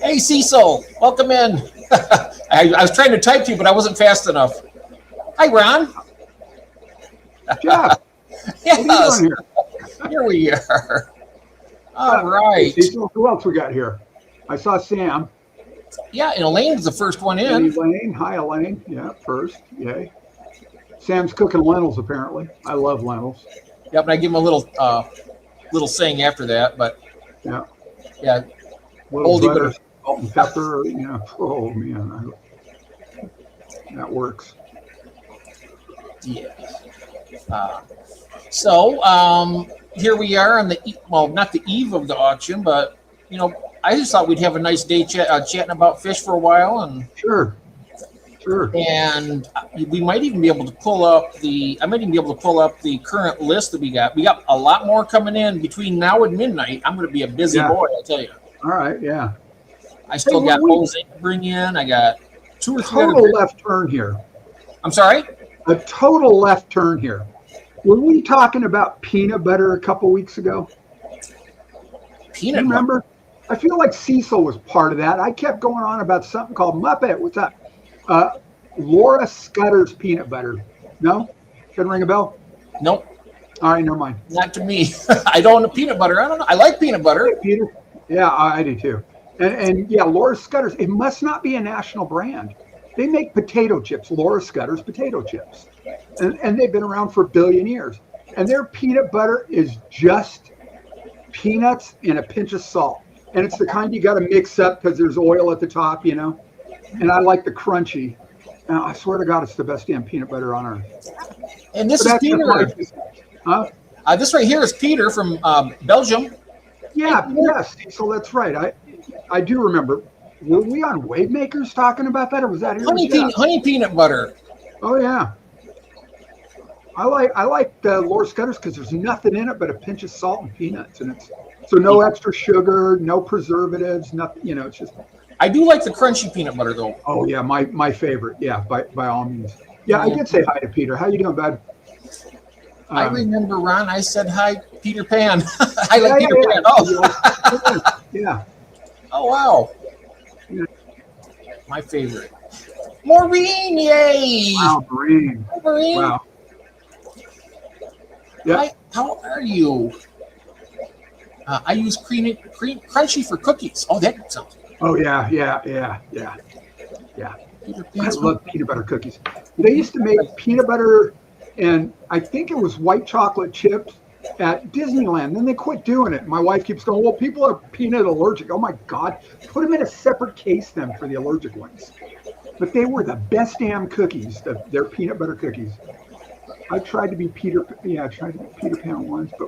Hey, Cecil, welcome in. I was trying to type to you, but I wasn't fast enough. Hi, Ron. Jeff, Yes, what are you doing here? here we are. All Hey, right. Cecil, who else we got here? I saw Sam. Yeah, and Elaine's the first one And in. Elaine. Hi, Elaine. Yeah, first. Yay. Sam's cooking lentils, apparently. I love lentils. Yep, and I give him a little saying after that, but Yeah. yeah, Little oldie butter, but salt and pepper. Yeah. Oh, man. That works. yeah. So here we are on not the eve of the auction, but I just thought we'd have a nice day chatting about fish for a while, and Sure. we might even be able to pull up I might even be able to pull up the current list that we got. We got a lot more coming in between now and midnight. I'm going to be a busy boy, I tell you. All right. Yeah. I still got Jose to bring in. I got 2 or 3 total left turn here. I'm sorry? A total left turn here. Were we talking about peanut butter a couple weeks ago? Peanut you remember? butter? I feel like Cecil was part of that. I kept going on about something called Muppet. What's that? Laura Scudder's peanut butter. No? Doesn't ring a bell? Nope. All right, never mind. Not to me. I don't know peanut butter. I don't know. I like peanut butter. Peter? Yeah, I do too. And yeah, Laura Scudder's. It must not be a national brand. They make potato chips, Laura Scudder's potato chips. And they've been around for a billion years. And their peanut butter is just peanuts and a pinch of salt. And it's the kind you got to mix up because there's oil at the top, And I like the crunchy. I swear to God, it's the best damn peanut butter on earth. And this is Peter. Huh? This right here is Peter from Belgium. Yeah, yes. So that's right. I do remember. Were we on Wave Makers talking about that, or was that honey peanut butter? Oh yeah. I like the Laura Scudder's because there's nothing in it but a pinch of salt and peanuts, and so no extra sugar, no preservatives, nothing. It's just. I do like the crunchy peanut butter though. Oh yeah, my favorite. Yeah, by all means. Yeah, I did say hi to Peter. How you doing, bud? I remember, Ron. I said hi, Peter Pan. I like Peter Pan. Oh, yeah. Oh wow. Yeah. My favorite. Maureen, yay! Wow, Maureen. Hi, Maureen. Wow. Yeah. Hi, how are you? I use cream crunchy for cookies. Oh, that sounds good. Oh yeah. I love peanut butter cookies. They used to make peanut butter and I think it was white chocolate chips at Disneyland. Then they quit doing it. My wife keeps going, well, people are peanut allergic. Oh my God. Put them in a separate case then for the allergic ones. But they were the best damn cookies, their peanut butter cookies. I tried to be Peter Pan once, but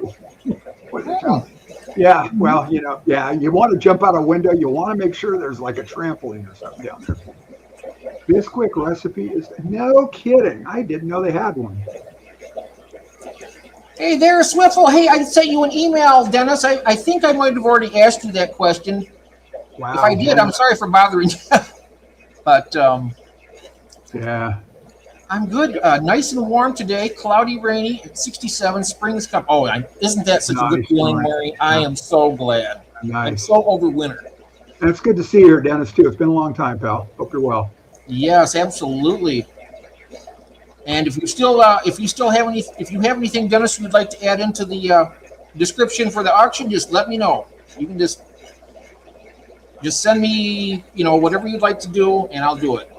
what did it tell? Yeah, well, you want to jump out a window, you want to make sure there's like a trampoline or something down there. Bisquick recipe is no kidding. I didn't know they had one. Hey there, Swiffle. Hey, I sent you an email, Dennis. I think I might have already asked you that question. Wow. If I did, I'm sorry for bothering you. But yeah. I'm good. Nice and warm today. Cloudy, rainy. It's 67. Spring's come. Oh, isn't that such a good feeling, Mary? I am so glad. Nice. I'm so over winter. And it's good to see you here, Dennis, too. It's been a long time, pal. Hope you're well. Yes, absolutely. And if you have anything, Dennis, you'd like to add into the description for the auction, just let me know. You can just send me, whatever you'd like to do, and I'll do it.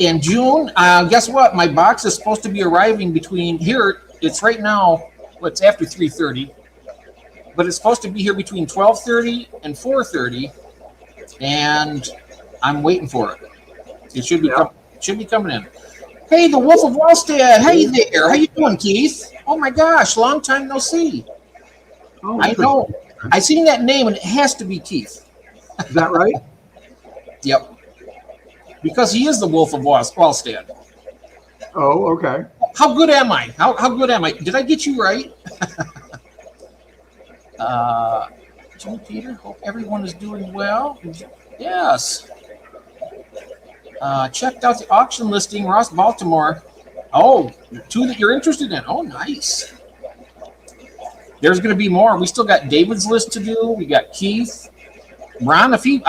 In June, guess what? My box is supposed to be arriving between here. It's right now. Well, it's after 3:30, but it's supposed to be here between 12:30 and 4:30, and I'm waiting for it. It should be coming in. Hey, the Wolf of Wallstead. Hey there. How you doing, Keith? Oh my gosh, long time no see. Oh, I know. I seen that name, and it has to be Keith. Is that right? Yep. Because he is the Wolf of Wallstead. Oh, okay. How good am I? How good am I? Did I get you right? Jimmy Peter, hope everyone is doing well. Yes. Checked out the auction listing, Ross, Baltimore. Oh, 2 that you're interested in. Oh, nice. there's going to be more. We still got David's list to do. We got Keith, Ron. If you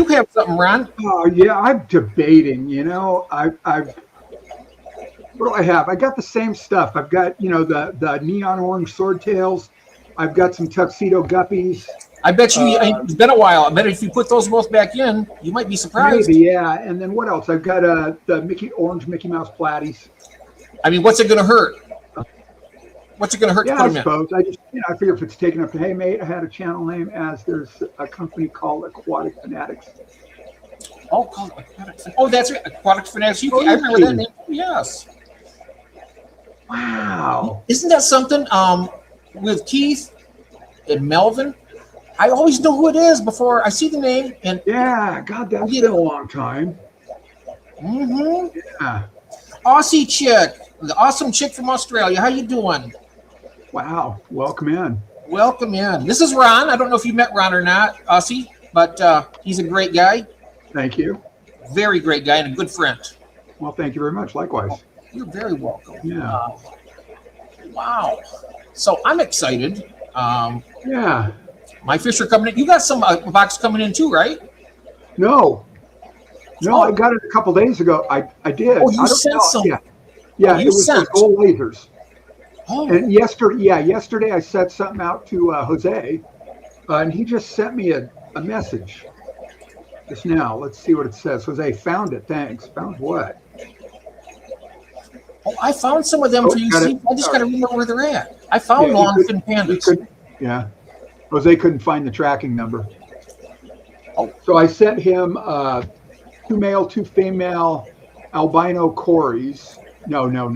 have something, Ron. Oh yeah, I'm debating. You know, I've what do I have? I got the same stuff. I've got, you know, the neon orange swordtails. I've got some tuxedo guppies. I bet you it's been a while. I bet if you put those both back in, you might be surprised. Maybe, yeah. And then what else? I've got the orange Mickey Mouse platties. I mean, what's it going to hurt? What's it going to hurt to put them I suppose. I just, you know, I figure if it's taken up, hey, mate, I had a channel name as there's a company called Aquatic Fanatics. Oh, called Aquatic. Oh, that's right. Aquatic Fanatics. I remember that name. Yes. Wow. Isn't that something? With Keith and Melvin, I always know who it is before I see the name. And yeah, God, that's been a long time. Mm-hmm. Yeah. Aussie chick, the awesome chick from Australia. How you doing? Wow. Welcome in. Welcome in. This is Ron. I don't know if you met Ron or not, Aussie, but he's a great guy. Thank you. Very great guy and a good friend. Well, thank you very much. Likewise. You're very welcome. Yeah. Wow. So I'm excited. Yeah. My fish are coming in. You got some box coming in too, right? No, I got it a couple days ago. I did. Oh, you sent some. Yeah, it was the gold lasers. Oh. And yesterday I sent something out to Jose, and he just sent me a message just now. Let's see what it says. Jose, found it. Thanks. Found what? Oh, I found some of them for you. See, I just got to remember where they're at. I found longfin pandas. Yeah. Jose couldn't find the tracking number. Oh. So I sent him 2 male, 2 female albino cories. No. 2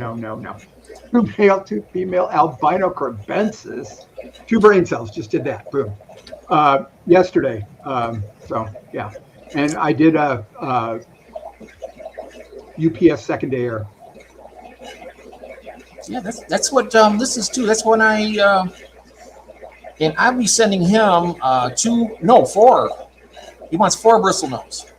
male, 2 female albino corbensis. 2 brain cells. Just did that. Boom. Yesterday. So yeah. And I did a UPS second day air. Yeah, that's what this is too. That's when and I'll be sending him 4. He wants 4 bristlenose.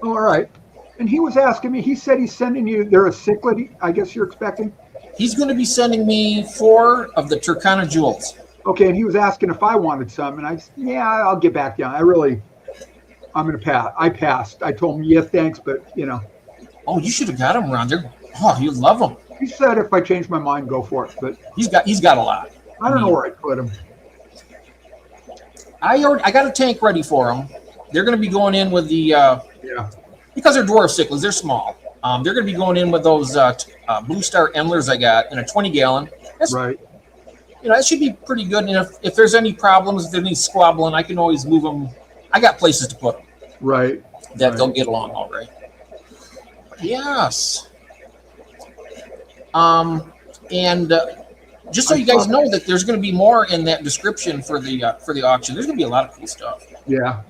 Oh, all right. And he was asking me, he said he's sending you, they're a cichlid, I guess you're expecting? He's going to be sending me 4 of the Turkana jewels. Okay, and he was asking if I wanted some, and I said, yeah, I'll get back down. I'm going to pass. I passed. I told him, yeah, thanks, but, you know. Oh, you should have got him around there. Oh, you love them. He said if I change my mind, go for it. But he's got a lot. I don't know where I put him. I got a tank ready for them. They're going to be going in with the because they're dwarf cichlids. They're small. They're going to be going in with those Blue Star Endlers I got in a 20-gallon. That's right. You know, that should be pretty good. And if there's any problems, if there's any squabbling, I can always move them. I got places to put them. Right. They'll get along all right. Yes. And just so you guys know that there's going to be more in that description for the auction. There's going to be a lot of cool stuff. Yeah.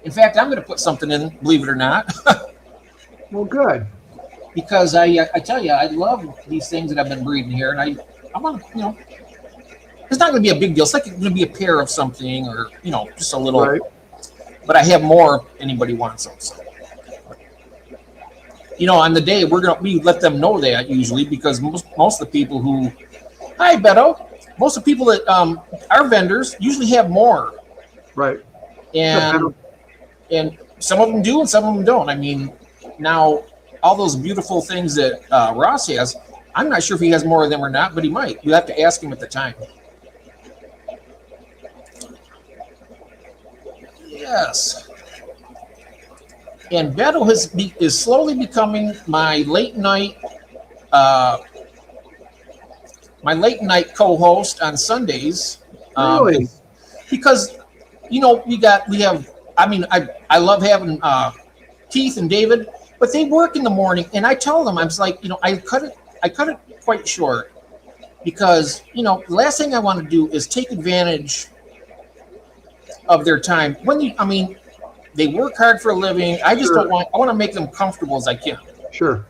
In fact, I'm going to put something in, believe it or not. Well, good. Because I tell you, I love these things that I've been breeding here, and I want to, you know, it's not going to be a big deal. It's like it's going to be a pair of something, or you know, just a little. Right. But I have more if anybody wants them. So. You know, on the day we let them know that usually because most of the people who, hi Beto, most of the people that our vendors usually have more. Right. And some of them do and some of them don't. I mean, now all those beautiful things that Ross has, I'm not sure if he has more of them or not, but he might. You have to ask him at the time. Yes. And Beto is slowly becoming my late night co-host on Sundays. Really? Because you know we have. I mean, I love having Keith and David, but they work in the morning, and I tell them I was like, you know, I cut it quite short because you know the last thing I want to do is take advantage of their time they work hard for a living. I just I want to make them comfortable as I can. Sure.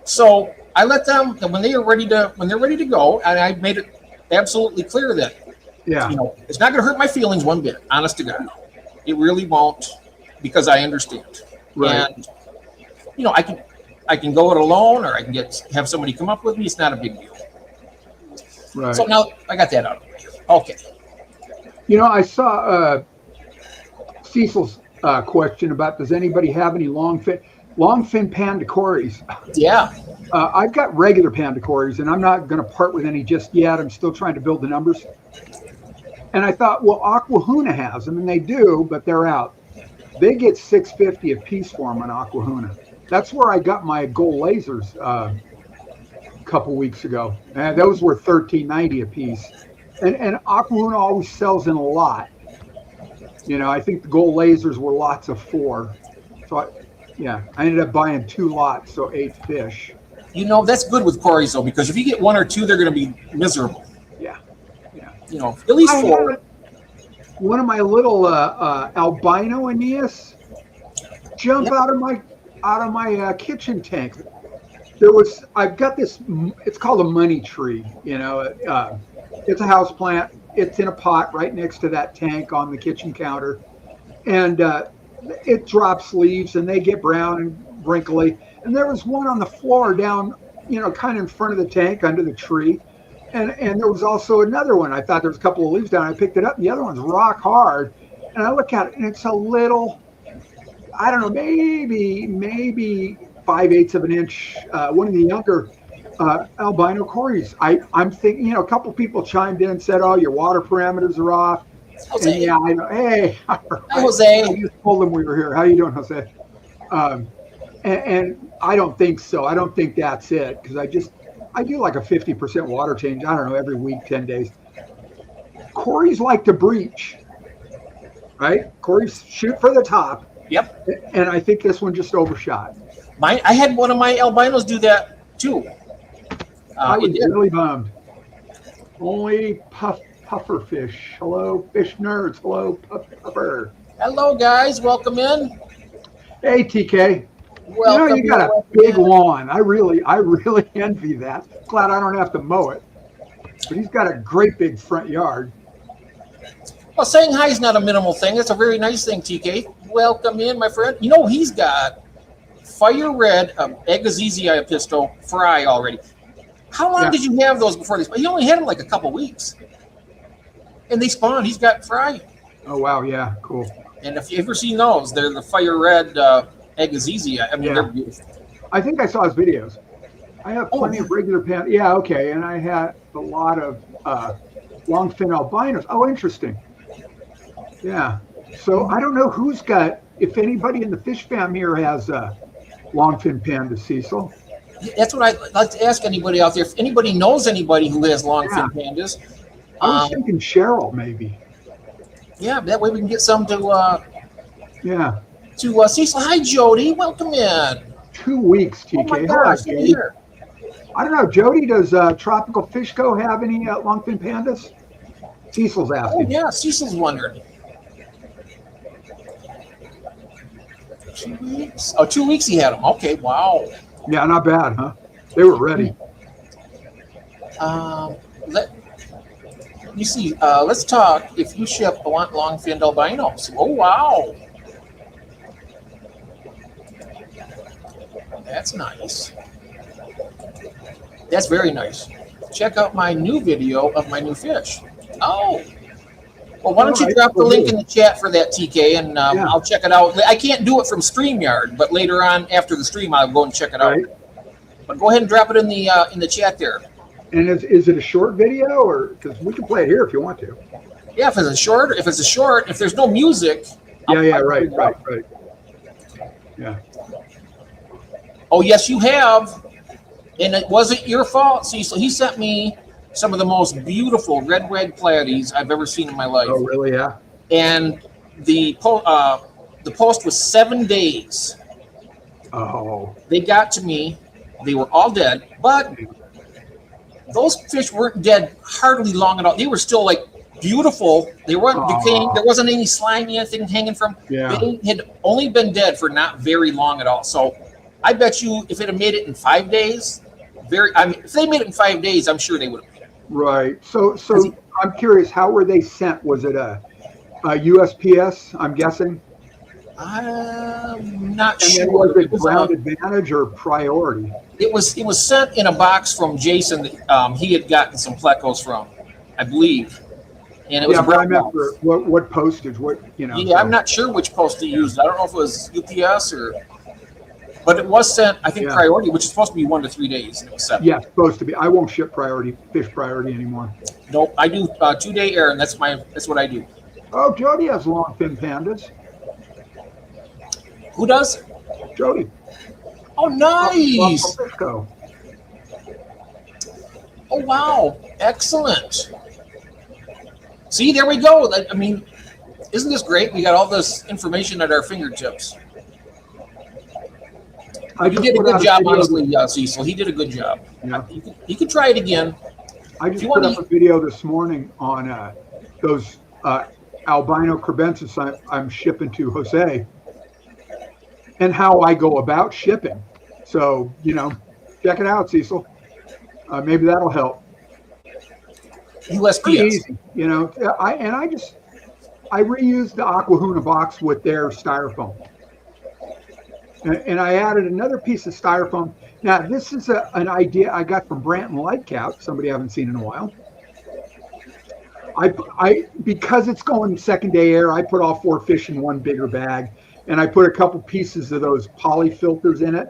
So I let them when they're ready to go, and I made it absolutely clear that you know it's not going to hurt my feelings one bit. Honest to God, it really won't, because I understand. Right. And you know I can go it alone, or I can have somebody come up with me. It's not a big deal. Right. So now I got that out of the way. Okay. You know, I saw Cecil's question about does anybody have any longfin pandacories? Yeah. I've got regular pandacories, and I'm not going to part with any just yet. I'm still trying to build the numbers. And I thought, well, Aquahuna has them, and they do, but they're out. They get $6.50 a piece for them on Aquahuna. That's where I got my gold lasers a couple weeks ago. And those were $13.90 a piece. And Aquahuna always sells in a lot. You know, I think the gold lasers were lots of 4. So, I ended up buying 2 lots, so 8 fish. You know, that's good with cories, though, because if you get 1 or 2, they're going to be miserable. Yeah. You know, at least 4. One of my little albino Aeneas jump out of my kitchen tank. I've got this. It's called a money tree. You know, it's a house plant. It's in a pot right next to that tank on the kitchen counter, and it drops leaves and they get brown and wrinkly. And there was one on the floor down, you know, kind of in front of the tank under the tree. And there was also another one. I thought there was a couple of leaves down. I picked it up, and the other one's rock hard. And I look at it, and it's a little, I don't know, maybe 5/8 of an inch. One of the younger albino cories. I'm thinking, you know, a couple of people chimed in and said, "Oh, your water parameters are off." Jose. And yeah, I know. Hey, Hi, Jose. I just told them we were here. How you doing, Jose? And I don't think so. I don't think that's it, because I do like a 50% water change. I don't know, every week, 10 days. Cories like to breach, right? Cories shoot for the top. Yep. And I think this one just overshot. I had one of my albinos do that too. I was really bummed. Only puffer fish. Hello, fish nerds. Hello, puffer. Hello, guys. Welcome in. Hey, TK. Welcome. You got a big lawn. I really envy that. Glad I don't have to mow it. But he's got a great big front yard. Well, saying hi is not a minimal thing. It's a very nice thing, TK. Welcome in, my friend. You know, he's got fire red Agassiz pistol fry already. How long did you have those before they spawned? He only had them like a couple weeks. And they spawned. He's got fry. Oh, wow. Yeah, cool. And if you've ever seen those, they're the fire red Agassiz. I mean, they're beautiful. I think I saw his videos. I have plenty of regular pan. Yeah, okay. And I had a lot of longfin albinos. Oh, interesting. Yeah. So I don't know who's got, if anybody in the fish fam here has longfin panda, Cecil. That's what I'd like to ask anybody out there. If anybody knows anybody who has longfin pandas. I was thinking Cheryl, maybe. Yeah, that way we can get some to to Cecil. Hi, Jody. Welcome in. 2 weeks, TK. Oh my gosh, here. I don't know, Jody, does Tropical Fish Co. have any longfin pandas? Cecil's asking. Oh, yeah, Cecil's wondering. 2 weeks? Oh, 2 weeks he had them. Okay, wow. Yeah, not bad, huh? They were ready. Let me see. Let's talk. If you ship, I want longfin albinos. Oh, wow. That's nice. That's very nice. Check out my new video of my new fish. Oh. Well, why don't you drop the link in the chat for that, TK, and I'll check it out. I can't do it from StreamYard, but later on after the stream, I'll go and check it out. But go ahead and drop it in the chat there. And is it a short video, or because we can play it here if you want to? Yeah, if it's a short, if there's no music. Right. Yeah. Oh, yes, you have. And it wasn't your fault, Cecil. He sent me some of the most beautiful red rag platies I've ever seen in my life. Oh, really? Yeah. And the post was 7 days. Oh. They got to me. They were all dead, but those fish weren't dead hardly long at all. They were still like beautiful. They weren't decaying. There wasn't any slimy anything hanging from. Yeah. They had only been dead for not very long at all. So I bet you if it had made it in 5 days, if they made it in 5 days, I'm sure they would have. Right. So I'm curious, how were they sent? Was it a USPS, I'm guessing? I'm not and sure. Was it ground advantage or priority? It was sent in a box from Jason that he had gotten some plecos from, I believe. and it was Yeah, a but I brown meant box. for what postage, what, you know. Yeah, so- I'm not sure which post it used. I don't know if it was UPS or, but it was sent, I think, Yeah. priority, which is supposed to be 1 to 3 days, and it was 7. Yeah, it's supposed to be. I won't ship fish priority anymore. Nope, I do 2-day air, and that's what I do. Oh, Jody has long fin pandas. Who does? Jody. Oh, nice. From Fishco. Oh, wow. Excellent. See, there we go. I mean, isn't this great? We got all this information at our fingertips. I He just did a put good out job, video- honestly, Cecil. He did a good job. Yeah. You could try it again. I just you put want up a video this morning on those albino crebensis I'm shipping to Jose, and how I go about shipping. So, you know, check it out, Cecil. Maybe that'll help. Pretty USPS. easy, you know. I reused the Aquahuna box with their styrofoam. And I added another piece of styrofoam. Now, this is an idea I got from Branton Lightcap, somebody I haven't seen in a while. I because it's going second day air, I put all 4 fish in one bigger bag, and I put a couple pieces of those poly filters in it,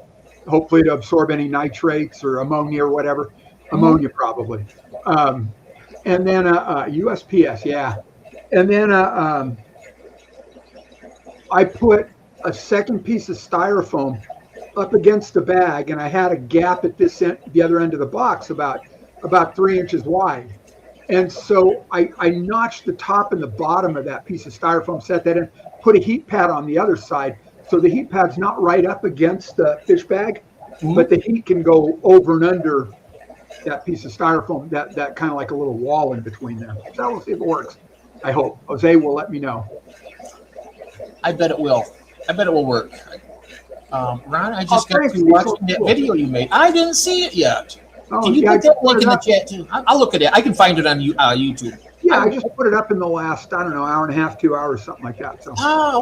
hopefully to absorb any nitrates or ammonia or whatever. Ammonia probably. And then USPS, yeah. And then I put a second piece of styrofoam up against the bag, and I had a gap at this end, the other end of the box, about 3 inches wide. And so I notched the top and the bottom of that piece of styrofoam, set that in, put a heat pad on the other side. So the heat pad's not right up against the fish bag, but the heat can go over and under that piece of styrofoam, that kind of like a little wall in between them. So we'll see if it works. I hope. Jose will let me know. I bet it will. I bet it will work. Ron, I just got thanks, to watching Cecil. that video you made. I didn't see it yet. Oh, Can you yeah, put that I just link in the put it up. chat too? I'll look at it. I can find it on YouTube. Yeah, I just put it up in the last, I don't know, hour and a half, 2 hours, something like that. So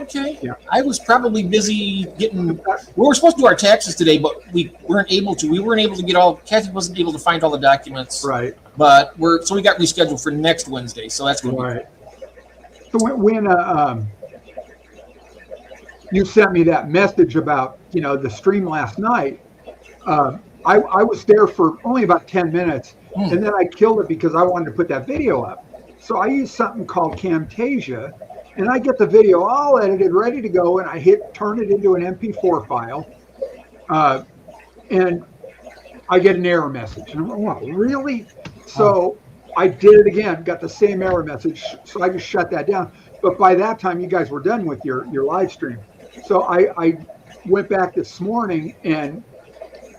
Okay. Yeah. I was probably busy getting. We were supposed to do our taxes today, but we weren't able to. We weren't able to get all. Kathy wasn't able to find all the documents. right, But we got rescheduled for next Wednesday. So that's going to be. right. So when you sent me that message about, you know, the stream last night, I was there for only about 10 minutes, and then I killed it because I wanted to put that video up. So I used something called Camtasia, and I get the video all edited, ready to go, and I turn it into an MP4 file, and I get an error message. And I'm like, wow, really? So I did it again, got the same error message, so I just shut that down. But by that time, you guys were done with your live stream. So I went back this morning and,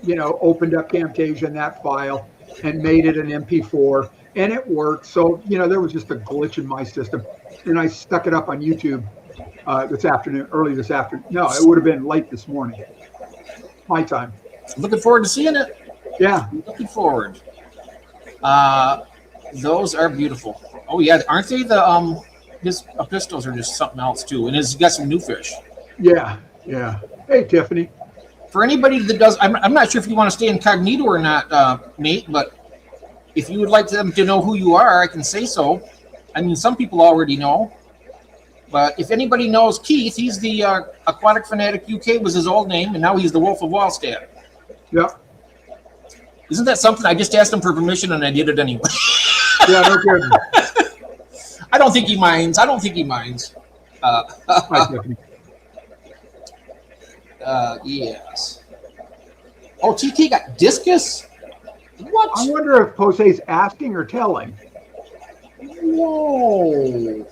you know, opened up Camtasia in that file and made it an MP4, and it worked. So, you know, there was just a glitch in my system, and I stuck it up on YouTube early this afternoon. No, it would have been late this morning, my time. Looking forward to seeing it. Yeah. Looking forward. Those are beautiful. Oh yeah, aren't they his pistols are just something else too, and he's got some new fish. Yeah. Yeah. Hey, Tiffany. For anybody that does, I'm not sure if you want to stay incognito or not, Nate, but if you would like them to know who you are, I can say so. I mean, some people already know, but if anybody knows Keith, he's the Aquatic Fanatic UK was his old name, and now he's the Wolf of Wallstad. Yep. Isn't that something? I just asked him for permission, and I did it anyway. Yeah, no kidding. I don't think he minds. Hi, Tiffany. Yes. Oh, TK got discus? What? I wonder if Jose's asking or telling. Whoa.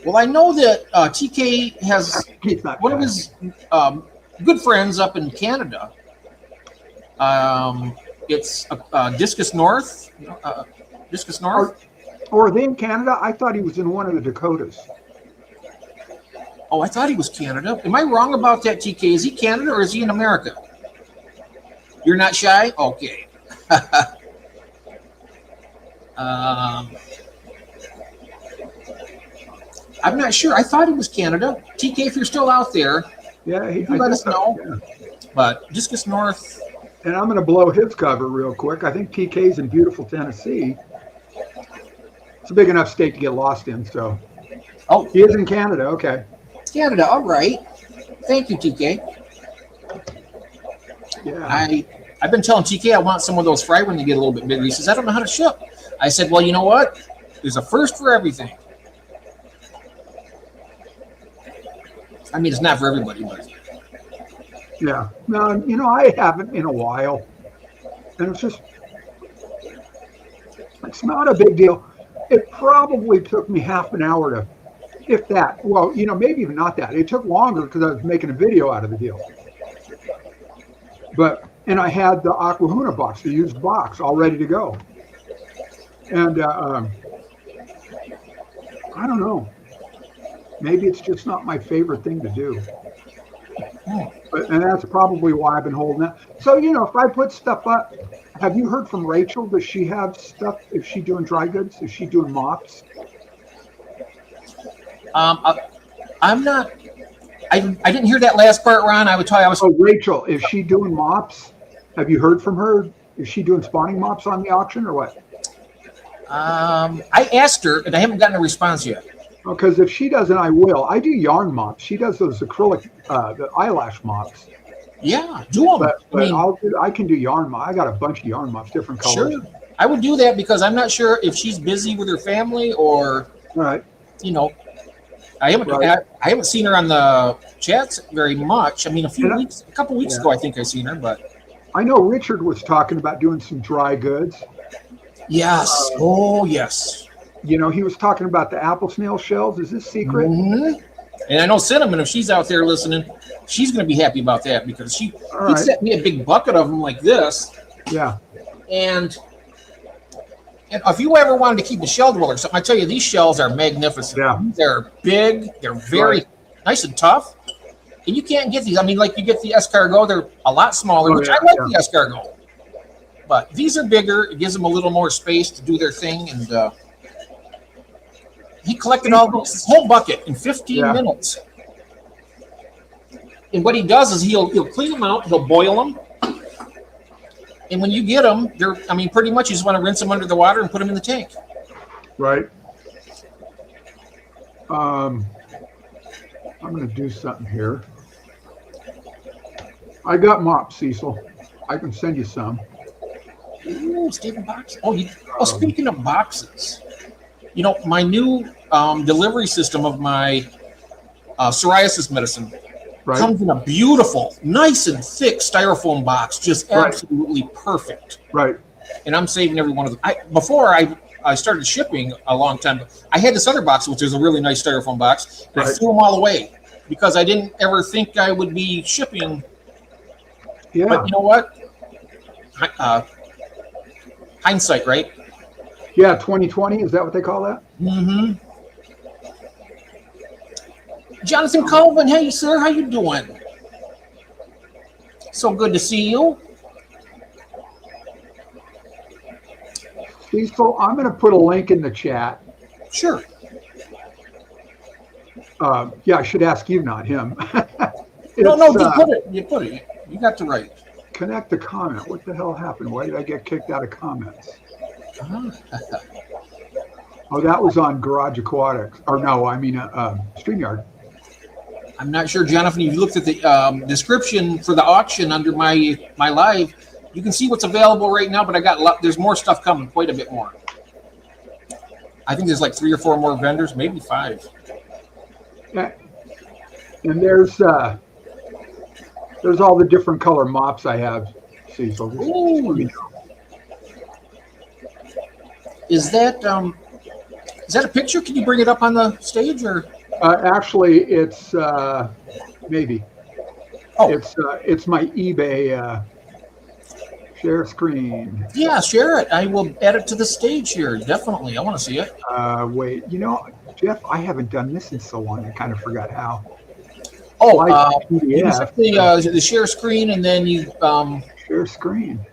Well, I know that TK has He's not one of telling. his good friends up in Canada. It's Discus North. Discus North. Or are they in Canada? I thought he was in one of the Dakotas. Oh, I thought he was Canada. Am I wrong about that, TK? Is he Canada or is he in America? You're not shy? Okay. I'm not sure. I thought he was Canada. TK, if you're still out there, Yeah, you let us know. Yeah. But Discus North. And I'm going to blow his cover real quick. I think TK's in beautiful Tennessee. It's a big enough state to get lost in. So, Oh, he is in Canada. Okay. Canada. All right. Thank you, TK. Yeah. I've been telling TK I want some of those fry when they get a little bit bigger. He says, I don't know how to ship. I said, well, you know what? There's a first for everything. I mean, it's not for everybody, but Yeah. No, you know, I haven't in a while. And it's not a big deal. It probably took me half an hour to, if that, well, you know, maybe even not that. It took longer because I was making a video out of the deal. And I had the Aquahuna box, the used box, all ready to go. And I don't know. Maybe it's just not my favorite thing to do. And that's probably why I've been holding that. So, you know, if I put stuff up, have you heard from Rachel? Does she have stuff? Is she doing dry goods? Is she doing mops? I'm not. I didn't hear that last part, Ron. I would tell you. Oh, Rachel, is she doing mops? Have you heard from her? Is she doing spawning mops on the auction or what? I asked her, and I haven't gotten a response yet. Because if she doesn't, I will. I do yarn mops. She does those acrylic, the eyelash mops. Yeah, do them. But I can do yarn mops. I got a bunch of yarn mops, different colors. Sure, I would do that because I'm not sure if she's busy with her family or, right. You know, I haven't seen her on the chats very much. I mean, a couple weeks ago, I think I seen her, but I know Richard was talking about doing some dry goods. Yes. Oh, yes. You know, he was talking about the apple snail shells. Is this secret? Mm-hmm. And I know Cinnamon, if she's out there listening, she's going to be happy about that because he sent me a big bucket of them like this. Yeah. And if you ever wanted to keep a shell dweller or something, I tell you, these shells are magnificent. Yeah. They're big. They're very nice and tough. And you can't get these. I mean, like you get the escargot, they're a lot smaller, which I like the escargot. But these are bigger. It gives them a little more space to do their thing. And he collected this whole bucket in 15 minutes. And what he does is he'll clean them out. He'll boil them. And when you get them, pretty much you just want to rinse them under the water and put them in the tank. Right. I'm going to do something here. I got mops, Cecil. I can send you some. Ooh, Stephen boxes. Speaking of boxes, you know, my new delivery system of my psoriasis medicine comes in a beautiful, nice and thick styrofoam box, just absolutely perfect. Right. And I'm saving every one of them. Before I started shipping a long time ago, I had this other box, which is a really nice styrofoam box, and I threw them all away because I didn't ever think I would be shipping. Yeah. But you know what? Hindsight, right? Yeah, 2020, is that what they call that? Mm-hmm. Jonathan Colvin, hey, sir, how you doing? So good to see you. Cecil, I'm going to put a link in the chat. Sure. I should ask you, not him. No, you put it. You got the right. Connect the comment. What the hell happened? Why did I get kicked out of comments? Oh, that was on Garage Aquatics. Or no, I mean StreamYard. I'm not sure, Jonathan. If you looked at the description for the auction under my live, you can see what's available right now. But there's more stuff coming, quite a bit more. I think there's like 3 or 4 more vendors, maybe 5. Yeah. And there's all the different color mops I have, Cecil. Ooh. Is that a picture? Can you bring it up on the stage or? Actually, it's maybe. Oh, it's my eBay share screen. Yeah, share it. I will add it to the stage here. Definitely, I want to see it. Wait, you know, Jeff, I haven't done this in so long. I kind of forgot how. Oh, you set the share screen, and then you share screen.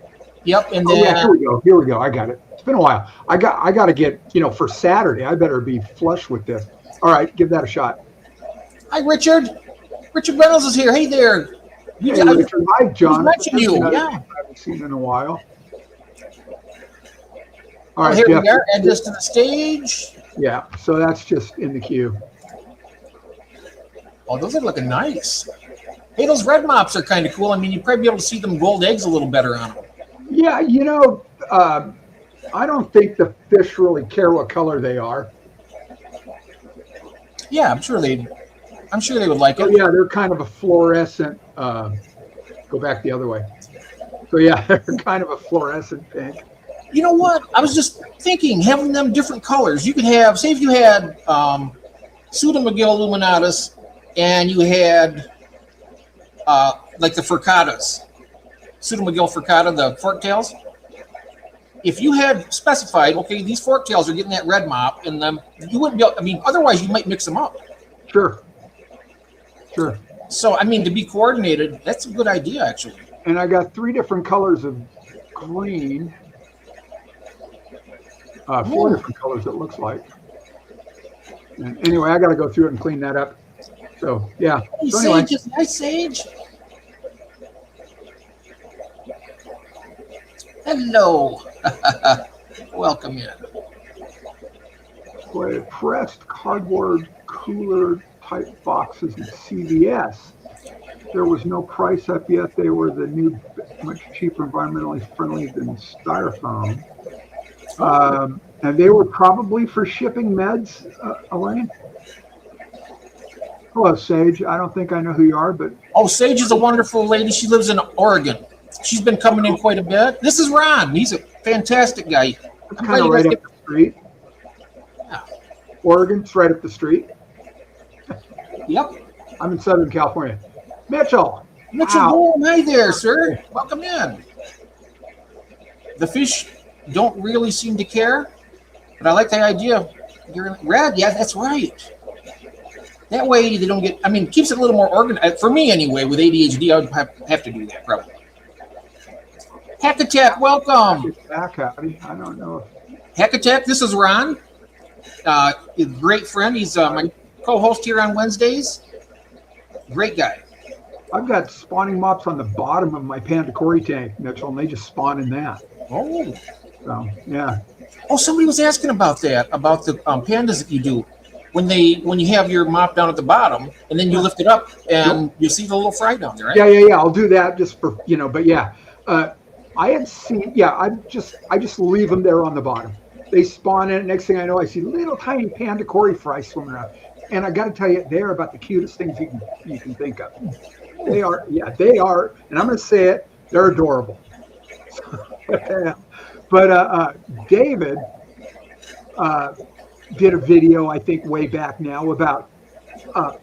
Yep, and then here we go. I got it. It's been a while. I got to get, for Saturday. I better be flush with this. All right, give that a shot. Hi, Richard. Richard Reynolds is here. Hey there. Hey, Richard. Hi, John. I mentioned you. Yeah. I haven't seen in a while. All right, here Jeff. we are. Add this to the stage. Yeah, so that's just in the queue. Oh, those are looking nice. Hey, those red mops are kind of cool. I mean, you'd probably be able to see them gold eggs a little better on them. Yeah, I don't think the fish really care what color they are. Yeah, I'm sure they would like Oh it. yeah, they're kind of a fluorescent. Go back the other way. So yeah, they're kind of a fluorescent pink. You know what? I was just thinking, having them different colors. You could have, say, if you had Pseudomugil luminatus, and you had like the furcatas, Pseudomugil furcata, the forktails. If you had specified, okay, these forktails are getting that red mop in them, you wouldn't be able, I mean, otherwise you might mix them up. Sure. So, I mean, to be coordinated, that's a good idea, actually. And I got 3 different colors of green. 4 different colors, it looks like. And anyway, I got to go through it and clean that up. So, yeah. Hey, so anyway. Sage is nice, Sage. Hello. Welcome in. Boy, pressed cardboard cooler type boxes at CVS. There was no price up yet. They were the new, much cheaper, environmentally friendly than styrofoam. And they were probably for shipping meds, Elaine. Hello, Sage. I don't think I know who you are, but... Oh, Sage is a wonderful lady. She lives in Oregon. She's been coming in quite a bit. This is Ron. He's a fantastic guy. It's kind of right up the street. Yeah. Oregon's right up the street. Yep. I'm in Southern California. Mitchell. Mitchell, hi there, sir. Welcome in. The fish don't really seem to care, but I like the idea. You're red. Yeah, that's right. That way they don't get, I mean, it keeps it a little more organized. For me, anyway, with ADHD, I would have to do that, probably. Hack Attack, welcome. Back, Howdy. I don't know. Hack Attack, this is Ron. A great friend. He's my co-host here on Wednesdays. Great guy. I've got spawning mops on the bottom of my Panda Cory tank, Mitchell, and they just spawn in that. Oh. So, yeah. Oh, somebody was asking about that, about the pandas that you do. When you have your mop down at the bottom, and then you lift it up, and you see the little fry down there, right? Yeah. I'll do that just for, but yeah. I had seen, I just leave them there on the bottom. They spawn in. Next thing I know, I see little tiny Panda Cory fry swimming around. And I got to tell you, they're about the cutest things you can think of. They are, and I'm going to say it, they're adorable. But David did a video, I think, way back now about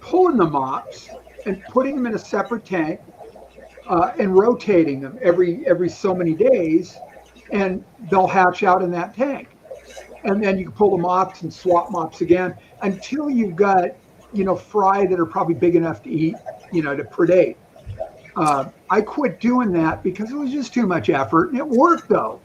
pulling the mops and putting them in a separate tank and rotating them every so many days, and they'll hatch out in that tank. And then you can pull the mops and swap mops again until you've got, fry that are probably big enough to eat, to predate. I quit doing that because it was just too much effort, and it worked though.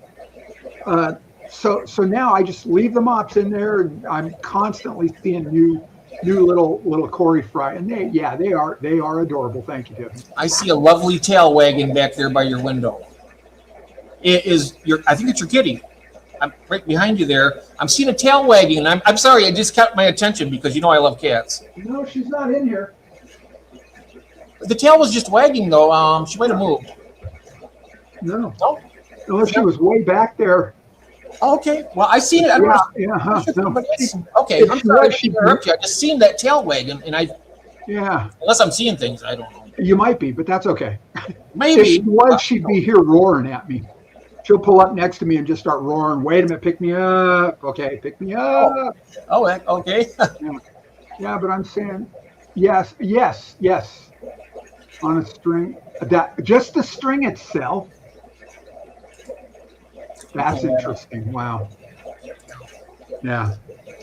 So now I just leave the mops in there, and I'm constantly seeing new little Cory fry, and they are adorable. Thank you, Tiffany. I see a lovely tail wagging back there by your window. I think it's your kitty. I'm right behind you there. I'm seeing a tail wagging, and I'm sorry, it just caught my attention because I love cats. No, she's not in here. The tail was just wagging though. She might have moved. No. No? No, she was way back there. Okay. Well, I seen it. Okay. I'm sorry to interrupt you. I just seen that tail wagging, and unless I'm seeing things, I don't know. You might be, but that's okay. Maybe. If she was, she'd be here roaring at me. She'll pull up next to me and just start roaring. Wait a minute, pick me up. Okay, pick me up. Oh okay. Yeah, but I'm saying yes. On a string, just the string itself. That's interesting. Wow. Yeah.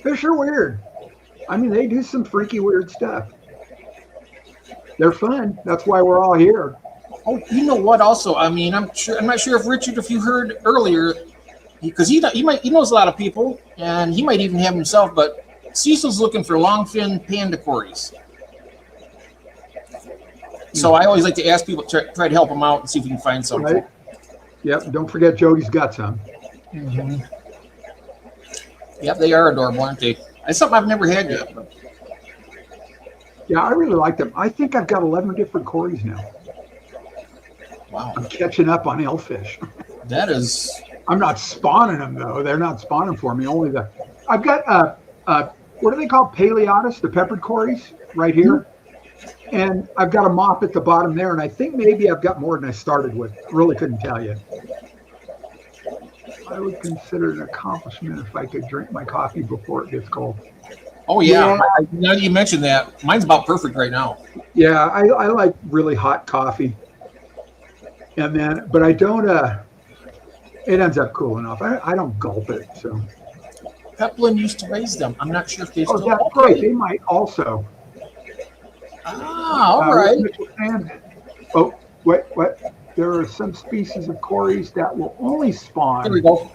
Fish are weird. I mean, they do some freaky weird stuff. They're fun. That's why we're all here. Oh, you know what? Also, I mean, I'm not sure if Richard, if you heard earlier, because he knows a lot of people, and he might even have himself. But Cecil's looking for long-fin Panda Cories. So I always like to ask people to try to help them out and see if we can find something. Right. Yep. Don't forget Jody's got some. Mm-hmm. Yep, they are adorable, aren't they? It's something I've never had yet. Yeah, I really like them. I think I've got 11 different Corys now. Wow. I'm catching up on elfish. That is... I'm not spawning them, though. They're not spawning for me. Only the... I've got, what are they called? Paleotis, the peppered Corys, right here. And I've got a mop at the bottom there. And I think maybe I've got more than I started with. Really couldn't tell you. I would consider it an accomplishment if I could drink my coffee before it gets cold. Oh, yeah. Now that you mentioned that, mine's about perfect right now. Yeah, I like really hot coffee. And then, but I don't, it ends up cool enough. I don't gulp it, so. Peplin used to raise them. I'm not sure if they still... Oh, that's great. They might also. Ah, all right. Oh, what? There are some species of Corys that will only spawn... There we go.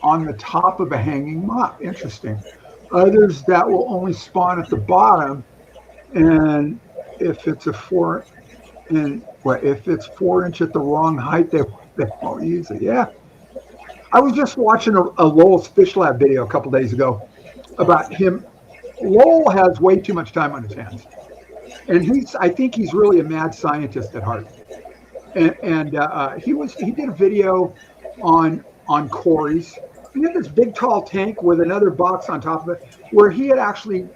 On the top of a hanging mop. Interesting. Others that will only spawn at the bottom, and if it's a if it's 4 inch at the wrong height, they won't use it. Yeah. I was just watching a Lowell's Fish Lab video a couple days ago about him. Lowell has way too much time on his hands, and I think he's really a mad scientist at heart. And he did a video on Corys. He had this big tall tank with another box on top of it, where he had actually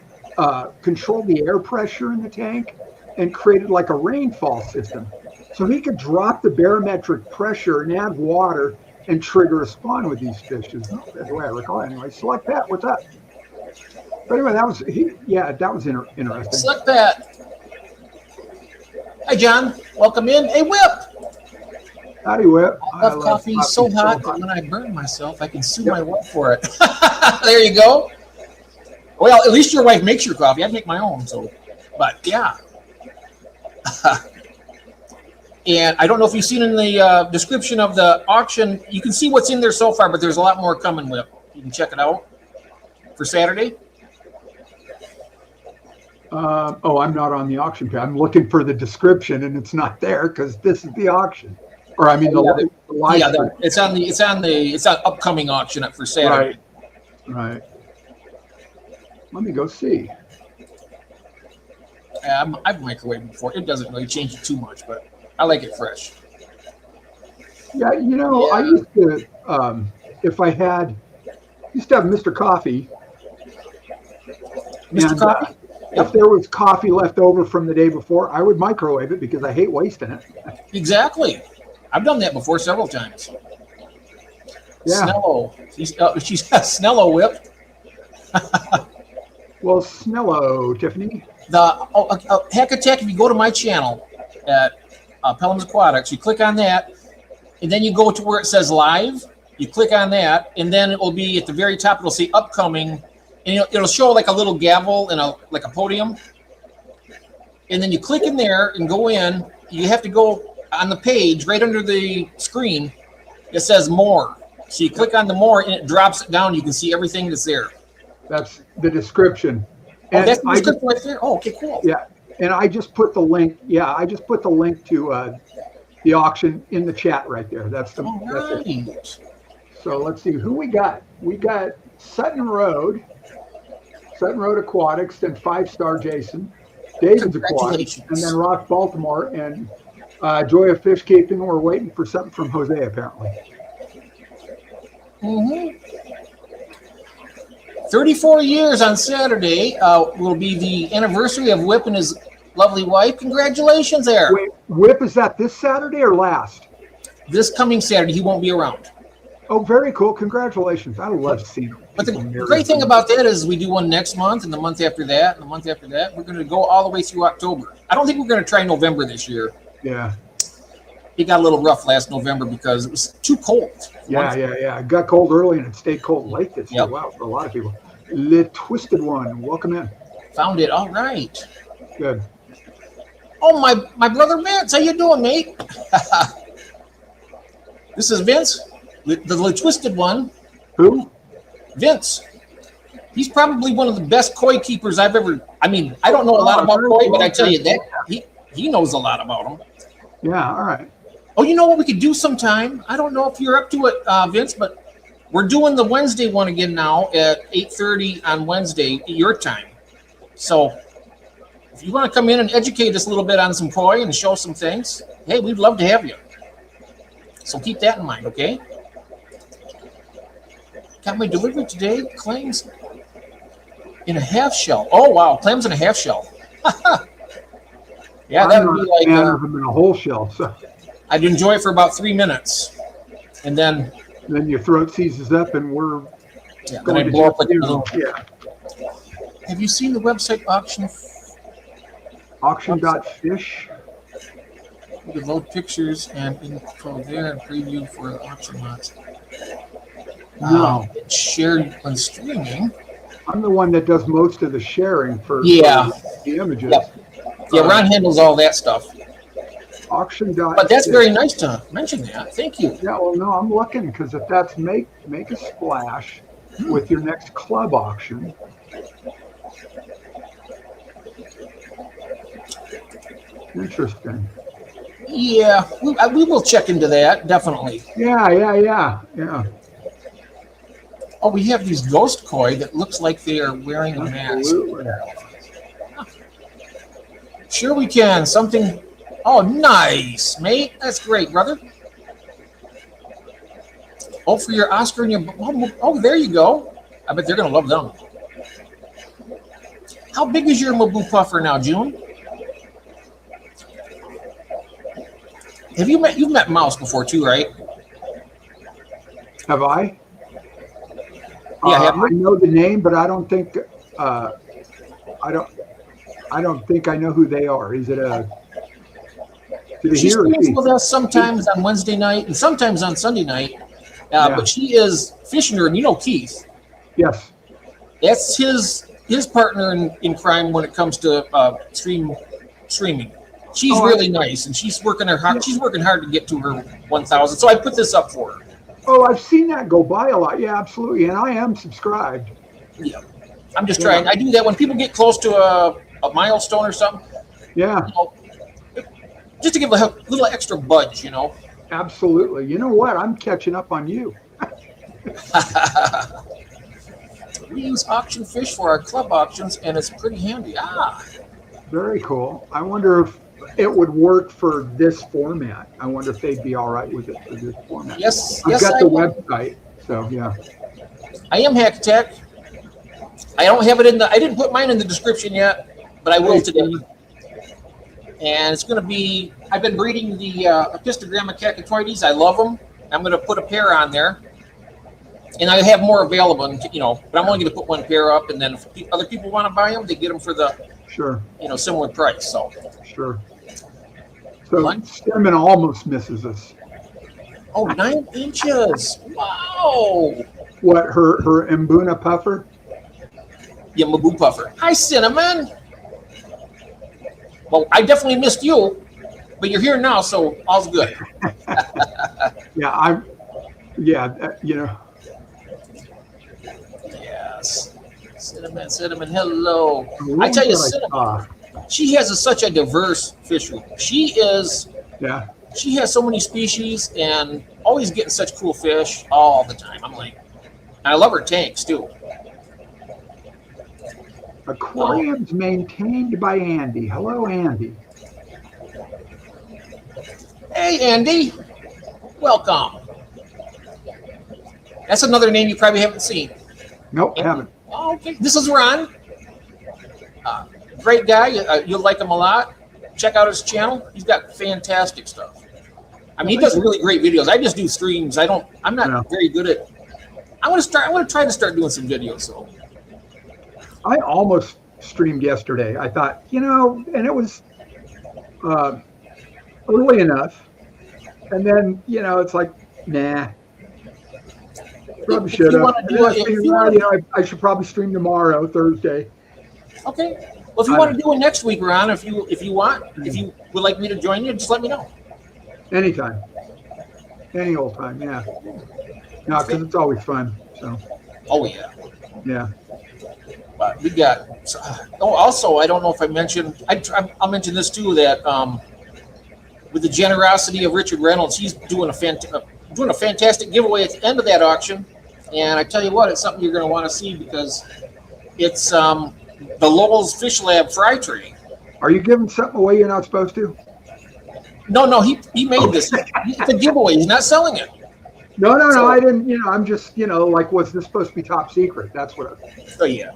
controlled the air pressure in the tank and created like a rainfall system. So he could drop the barometric pressure and add water and trigger a spawn with these fishes. That's the way I recall it. Anyway, Select Pat, what's up? But anyway, that was interesting. Select Pat. Hi, John. Welcome in. Hey, Whip. Howdy, Whip. I love coffee so hot that when I burn myself, I can sue my wife for it. There you go. Well, at least your wife makes your coffee. I make my own, so. But yeah. And I don't know if you've seen in the description of the auction, you can see what's in there so far, but there's a lot more coming, Whip. You can check it out for Saturday. I'm not on the auction page. I'm looking for the description, and it's not there because this is the auction. Or I mean, the live. Yeah, it's on upcoming auction for Saturday. Right. Let me go see. I've microwaved before. It doesn't really change it too much, but I like it fresh. Yeah, I used to, if I used to have Mr. Coffee. Mr. Coffee? If there was coffee left over from the day before, I would microwave it because I hate wasting it. Exactly. I've done that before several times. Yeah. Snello. She's got Snello Whip. Well, Snello, Tiffany. Heck Attack, if you go to my channel at Pelham's Aquatics, you click on that, and then you go to where it says live. You click on that, and then it will be at the very top. It'll say upcoming, and it'll show like a little gavel and like a podium. And then you click in there and go in. You have to go on the page right under the screen. It says more. So you click on the more, and it drops it down. You can see everything that's there. That's the description. And that's the description right there. Oh, okay, cool. Yeah, and I just put the link. Yeah, I just put the link to the auction in the chat right there. That's the. All right. That's it. So let's see who we got. We got Sutton Road Aquatics, then 5-Star Jason, David's Aquatics, and then Rock Baltimore, and Joy of Fish Keeping. We're waiting for something from Jose apparently. 34 years on Saturday will be the anniversary of Whip and his lovely wife. Congratulations there. Wait, Whip, is that this Saturday or last? This coming Saturday, he won't be around. Oh, very cool. Congratulations. I love seeing him. But the great thing about that is we do one next month and the month after that and the month after that. We're going to go all the way through October. I don't think we're going to try November this year. Yeah. It got a little rough last November because it was too cold. Yeah. It got cold early and it stayed cold late this year. Wow, for a lot of people. Le Twisted One, welcome in. Found it. All right. Good. Oh, my brother Vince. How you doing, mate? This is Vince, the Twisted One. Who? Vince. He's probably one of the best koi keepers I've ever. I mean, I don't know a lot about koi, but I tell you that he knows a lot about them. Yeah. All right. Oh, you know what we could do sometime? I don't know if you're up to it, Vince, but We're doing the Wednesday one again now at 8:30 on Wednesday, your time. So if you want to come in and educate us a little bit on some koi and show some things, hey, we'd love to have you. So keep that in mind, okay? Got my delivery today. Clams in a half shell. Oh, wow. Clams in a half shell. Yeah, that would be like... of them in a whole shell. So I'd enjoy it for about 3 minutes. And then your throat seizes up and we're going to blow up like a little... Yeah. Have you seen the website auction? Auction.fish. You can load pictures and info there and preview for the auction lots. No. It's shared when streaming. I'm the one that does most of the sharing for the images. Yeah, Ron handles all that stuff. Auction. But that's very nice to mention that. Thank you. Yeah, well, no, I'm looking because if that's make a splash with your next club auction. Interesting. Yeah, we will check into that, definitely. Yeah. Oh, we have these ghost koi that looks like they are wearing a mask. Absolutely. Sure we can. Something... Oh, nice, mate. That's great, brother. Oh, for your Oscar and your... Oh, there you go. I bet they're going to love them. How big is your Mabu puffer now, June? You've met Mouse before too, right? Have I? Yeah, I know the name, but I don't think I don't think I know who they are. Is it a? She streams with us sometimes on Wednesday night and sometimes on Sunday night. But she is fish nerd. You know Keith. Yes. That's his partner in crime when it comes to streaming. She's really nice, and she's working hard. She's working hard to get to her 1,000. So I put this up for her. Oh, I've seen that go by a lot. Yeah, absolutely, and I am subscribed. Yeah, I'm just trying. I do that when people get close to a milestone or something. Yeah. You know, just to give a little extra budge, you know. Absolutely. You know what? I'm catching up on you. We use auction fish for our club auctions, and it's pretty handy. Very cool. I wonder if it would work for this format. I wonder if they'd be all right with it for this format. Yes. I've got the website, so yeah. I am Hack Attack. I don't have it I didn't put mine in the description yet, but I will today. And it's going to be, I've been breeding the Epistogramma cacatoides. I love them. I'm going to put a pair on there. And I have more available, but I'm only going to put one pair up. And then if other people want to buy them, they get them for the similar price. So sure. So Cinnamon almost misses us. Oh, 9 inches! Wow. What, her Mbuna puffer? Yeah, Mabu puffer. Hi, Cinnamon. Well, I definitely missed you, but you're here now, so all's good. Yes. Cinnamon, hello. I tell you, Cinnamon, she has such a diverse fishery. She has so many species and always getting such cool fish all the time. I love her tanks too. Aquariums maintained by Andy. Hello, Andy. Hey, Andy. Welcome. That's another name you probably haven't seen. Nope, haven't. Oh, okay. This is Ron. Great guy. You'll like him a lot. Check out his channel. He's got fantastic stuff. He does really great videos. I just do streams. I'm not very good at. I want to try to start doing some videos. So I almost streamed yesterday. I thought, and it was early enough. And then, it's like, nah. Probably should have. I should probably stream tomorrow, Thursday. Okay. Well, if you want to do it next week, Ron, if you would like me to join you, just let me know. Anytime. Any old time, yeah. No, because it's always fun. So. Oh yeah. Yeah. But we got. Also, I don't know if I mentioned. I'll mention this too. That with the generosity of Richard Reynolds, he's doing a fantastic giveaway at the end of that auction, And I tell you what, it's something you're going to want to see because it's the Lowell's Fish Lab fry tray. Are you giving something away you're not supposed to? No, he made this. It's a giveaway. He's not selling it. No, I didn't. I'm just, like, was this supposed to be top secret? That's what. Oh yeah.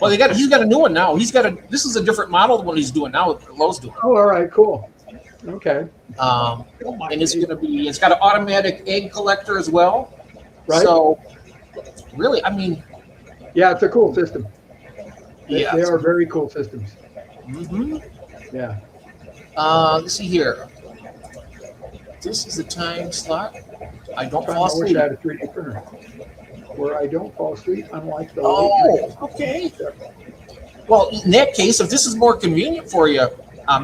Well, he's got a new one now. This is a different model than what he's doing now. What Lowe's doing. Oh, all right, cool. Okay. And it's got an automatic egg collector as well. Right. So, really, I mean. Yeah, it's a cool system. They Yeah. are very cool systems. Mm-hmm. Yeah. Let's see here. This is the time slot. I don't fall I wish asleep. I had a 3D printer where I don't fall asleep, unlike the. Oh, okay. Well, in that case, if this is more convenient for you,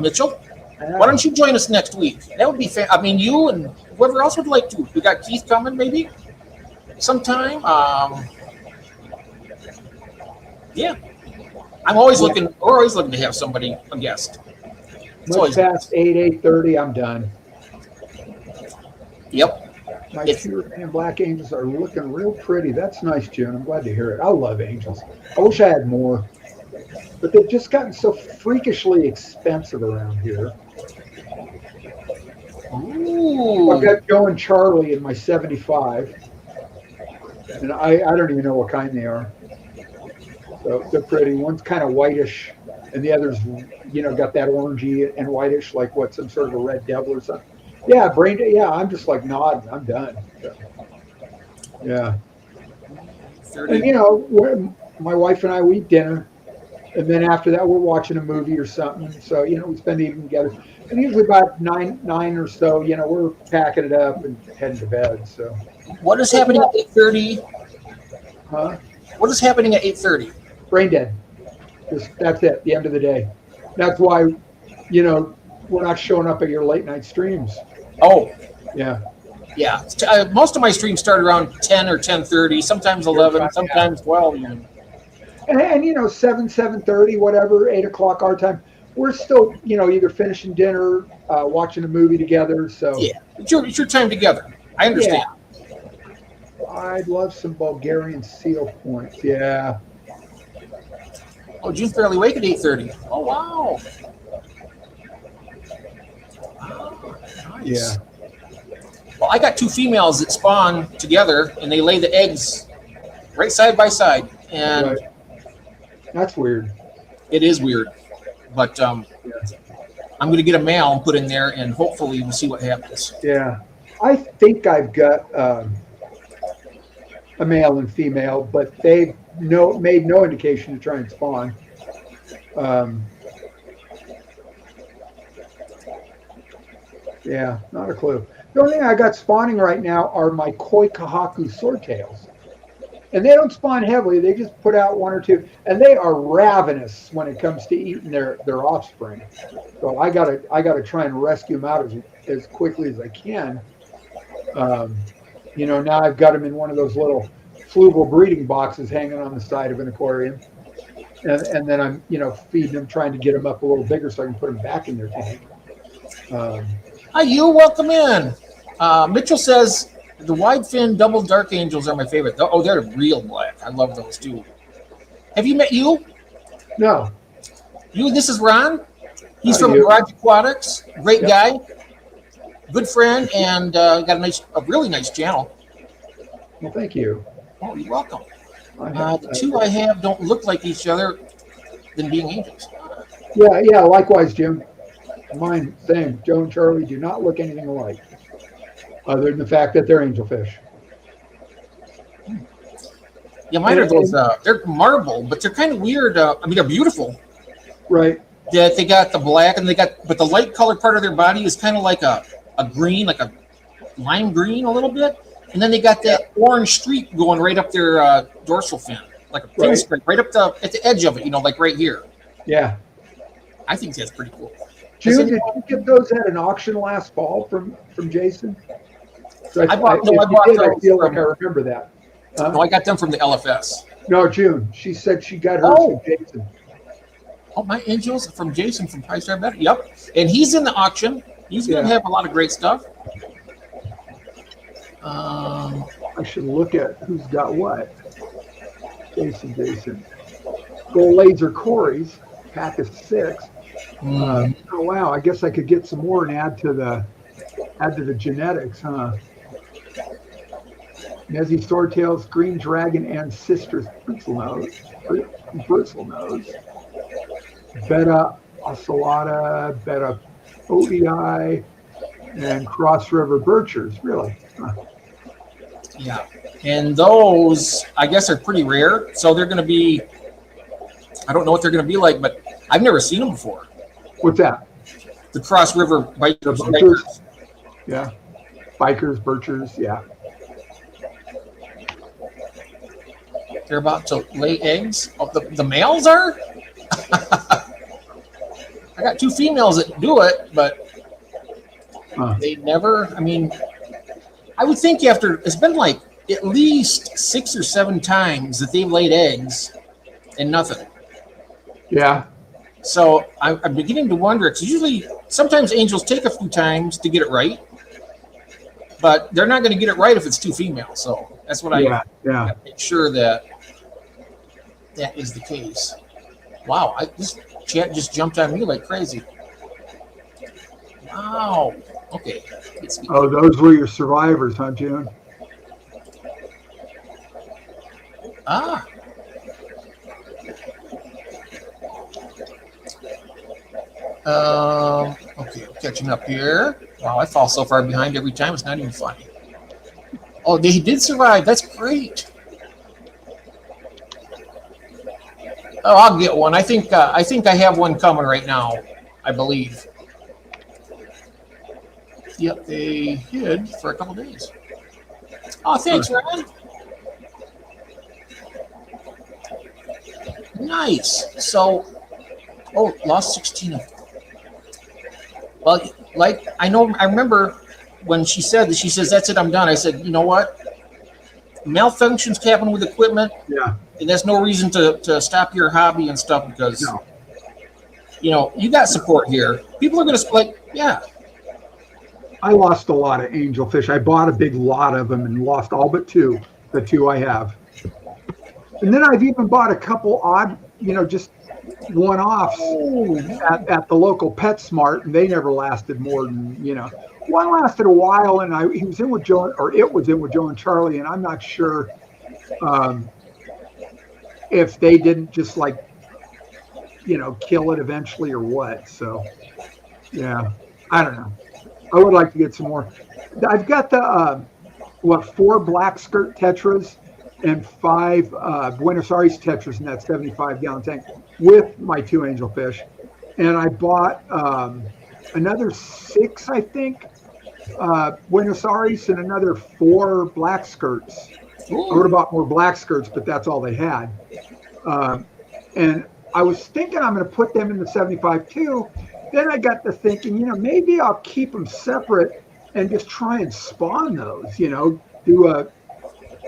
Mitchell, why don't you join us next week? That would be I mean, you and whoever else would like to. We got Keith coming, maybe sometime. Yeah, I'm always looking. We're always looking to have somebody, a guest. Much past 8:30, I'm done. Yep. My pure and black angels are looking real pretty. That's nice, June. I'm glad to hear it. I love angels. I wish I had more, but they've just gotten so freakishly expensive around here. Ooh. I've got Joe and Charlie in my 75, and I don't even know what kind they are. So they're pretty. One's kind of whitish, and the other's, got that orangey and whitish, like some sort of a red devil or something. Yeah, I'm just like nodding. I'm done. So, yeah. 30. And my wife and I, we eat dinner, and then after that we're watching a movie or something. So we spend the evening together. And usually about nine or so, we're packing it up and heading to bed. So. What is happening at 8:30? Huh? What is happening at 8:30? Brain dead. That's it. The end of the day. That's why, we're not showing up at your late night streams. Oh, yeah. Yeah. Most of my streams start around 10 or 10:30, sometimes 11, sometimes 12 even. And 7:30, whatever, 8 o'clock our time. We're still, either finishing dinner, watching a movie together. So yeah, it's your time together. I understand. Yeah. I'd love some Bulgarian seal points. Yeah. Oh, June's barely awake at 8:30. Oh wow. Nice. Yeah. Well, I got two females that spawn together, and they lay the eggs right side by side, and right. That's weird. It is weird, but I'm going to get a male and put in there, and hopefully we'll see what happens. Yeah, I think I've got a male and female, but they've made no indication to try and spawn. Yeah, not a clue. The only thing I got spawning right now are my koi kahaku swordtails. And they don't spawn heavily. They just put out one or two. And they are ravenous when it comes to eating their offspring. So I gotta try and rescue them out as quickly as I can. Now I've got them in one of those little fluval breeding boxes hanging on the side of an aquarium. And then I'm, feeding them, trying to get them up a little bigger so I can put them back in their tank. Hi, you. Welcome in. Mitchell says the wide fin double dark angels are my favorite. Oh, they're real black. I love those too. Have you met you? No. You. This is Ron. He's How from AAA Aquatics. Great guy. Good friend, and got a really nice channel. Well, thank you. Oh, you're welcome. The two I have don't look like each other than being angels. Yeah. Likewise, Jim. Mine, same. Joe and Charlie do not look anything alike, other than the fact that they're angelfish. Yeah, mine are those. They're marble, but they're kind of weird. They're beautiful. Right. That they got the black, and but the light color part of their body is kind of like a green, like a lime green, a little bit, and then they got that orange streak going right up their dorsal fin, like a pinstripe, right up at the edge of it. Like right here. Yeah. I think that's pretty cool. June, did you get those at an auction last fall from Jason? So I feel like I remember that. No, I got them from the LFS. No, June. She said she got hers from Jason. Oh, my angels from Jason from Price Star Better. Yep. And he's in the auction. He's going to have a lot of great stuff. I should look at who's got what. Jason. Gold laser Corys, pack of 6. Oh wow, I guess I could get some more and add to the genetics, huh? Nezzy Swordtails, Green Dragon, and Sisters Bristlenose. Beta Ocelota, Beta ODI, and Cross River Birchers, really. Huh. Yeah. And those, I guess, are pretty rare. So they're going to be, I don't know what they're going to be like, but I've never seen them before. What's that? The Cross River Bikers. Birchers. Yeah. Bikers, Birchers, yeah. They're about to lay eggs. Oh, the males are? I got 2 females that do it, but they never, I mean, I would think after, it's been like at least 6 or 7 times that they've laid eggs and nothing. Yeah. So I'm beginning to wonder, because usually, sometimes angels take a few times to get it right, but they're not going to get it right if it's 2 females. So that's what I make sure that is the case. Wow, this chat just jumped on me like crazy. Wow. Okay. Oh, those were your survivors, huh, June? Ah. Okay, catching up here. Wow, I fall so far behind every time, it's not even funny. Oh, they did survive. That's great. Oh, I'll get one. I think I have one coming right now, I believe. Yep, they hid for a couple days. Oh, thanks, Ryan. Nice. So, lost 16 of them. Well, like, I remember when she said that, she says, that's it, I'm done. I said, you know what? Malfunctions happen with equipment. Yeah. And there's no reason to stop your hobby and stuff because, you got support here. People are going to, like, yeah. I lost a lot of angelfish. I bought a big lot of them and lost all but 2, the 2 I have. And then I've even bought a couple odd, just one-offs at the local PetSmart, and they never lasted more than, one lasted a while, and he was in with Joe, or it was in with Joe and Charlie, and I'm not sure if they didn't just kill it eventually or what. So, yeah, I don't know. I would like to get some more. I've got the 4 black skirt tetras and 5 Buenos Aires tetras in that 75-gallon tank with my 2 angelfish, and I bought another 6, I think, Buenos Aires and another 4 black skirts. Ooh. I would have bought more black skirts, but that's all they had. And I was thinking I'm going to put them in the 75 too. Then I got to thinking, maybe I'll keep them separate and just try and spawn those. Do a,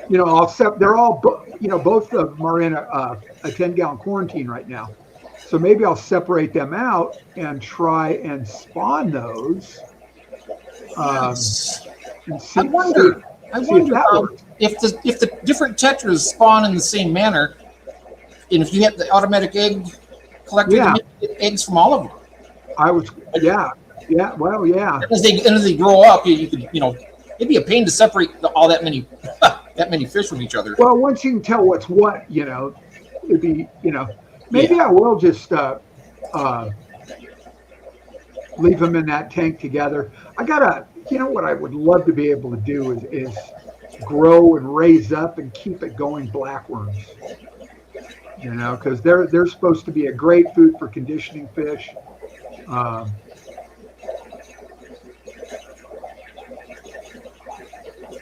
they're all, both of them are in a 10-gallon quarantine right now. So maybe I'll separate them out and try and spawn those. Yes. And see, I wonder if if the different tetras spawn in the same manner, and if you have the automatic egg collector, you get eggs from all of them. Well, yeah. As they grow up, you could, it'd be a pain to separate all that many fish from each other. Well, once you can tell what's what, it'd be, maybe I will just leave them in that tank together. I gotta, what I would love to be able to do is grow and raise up and keep it going blackworms. Because they're supposed to be a great food for conditioning fish. I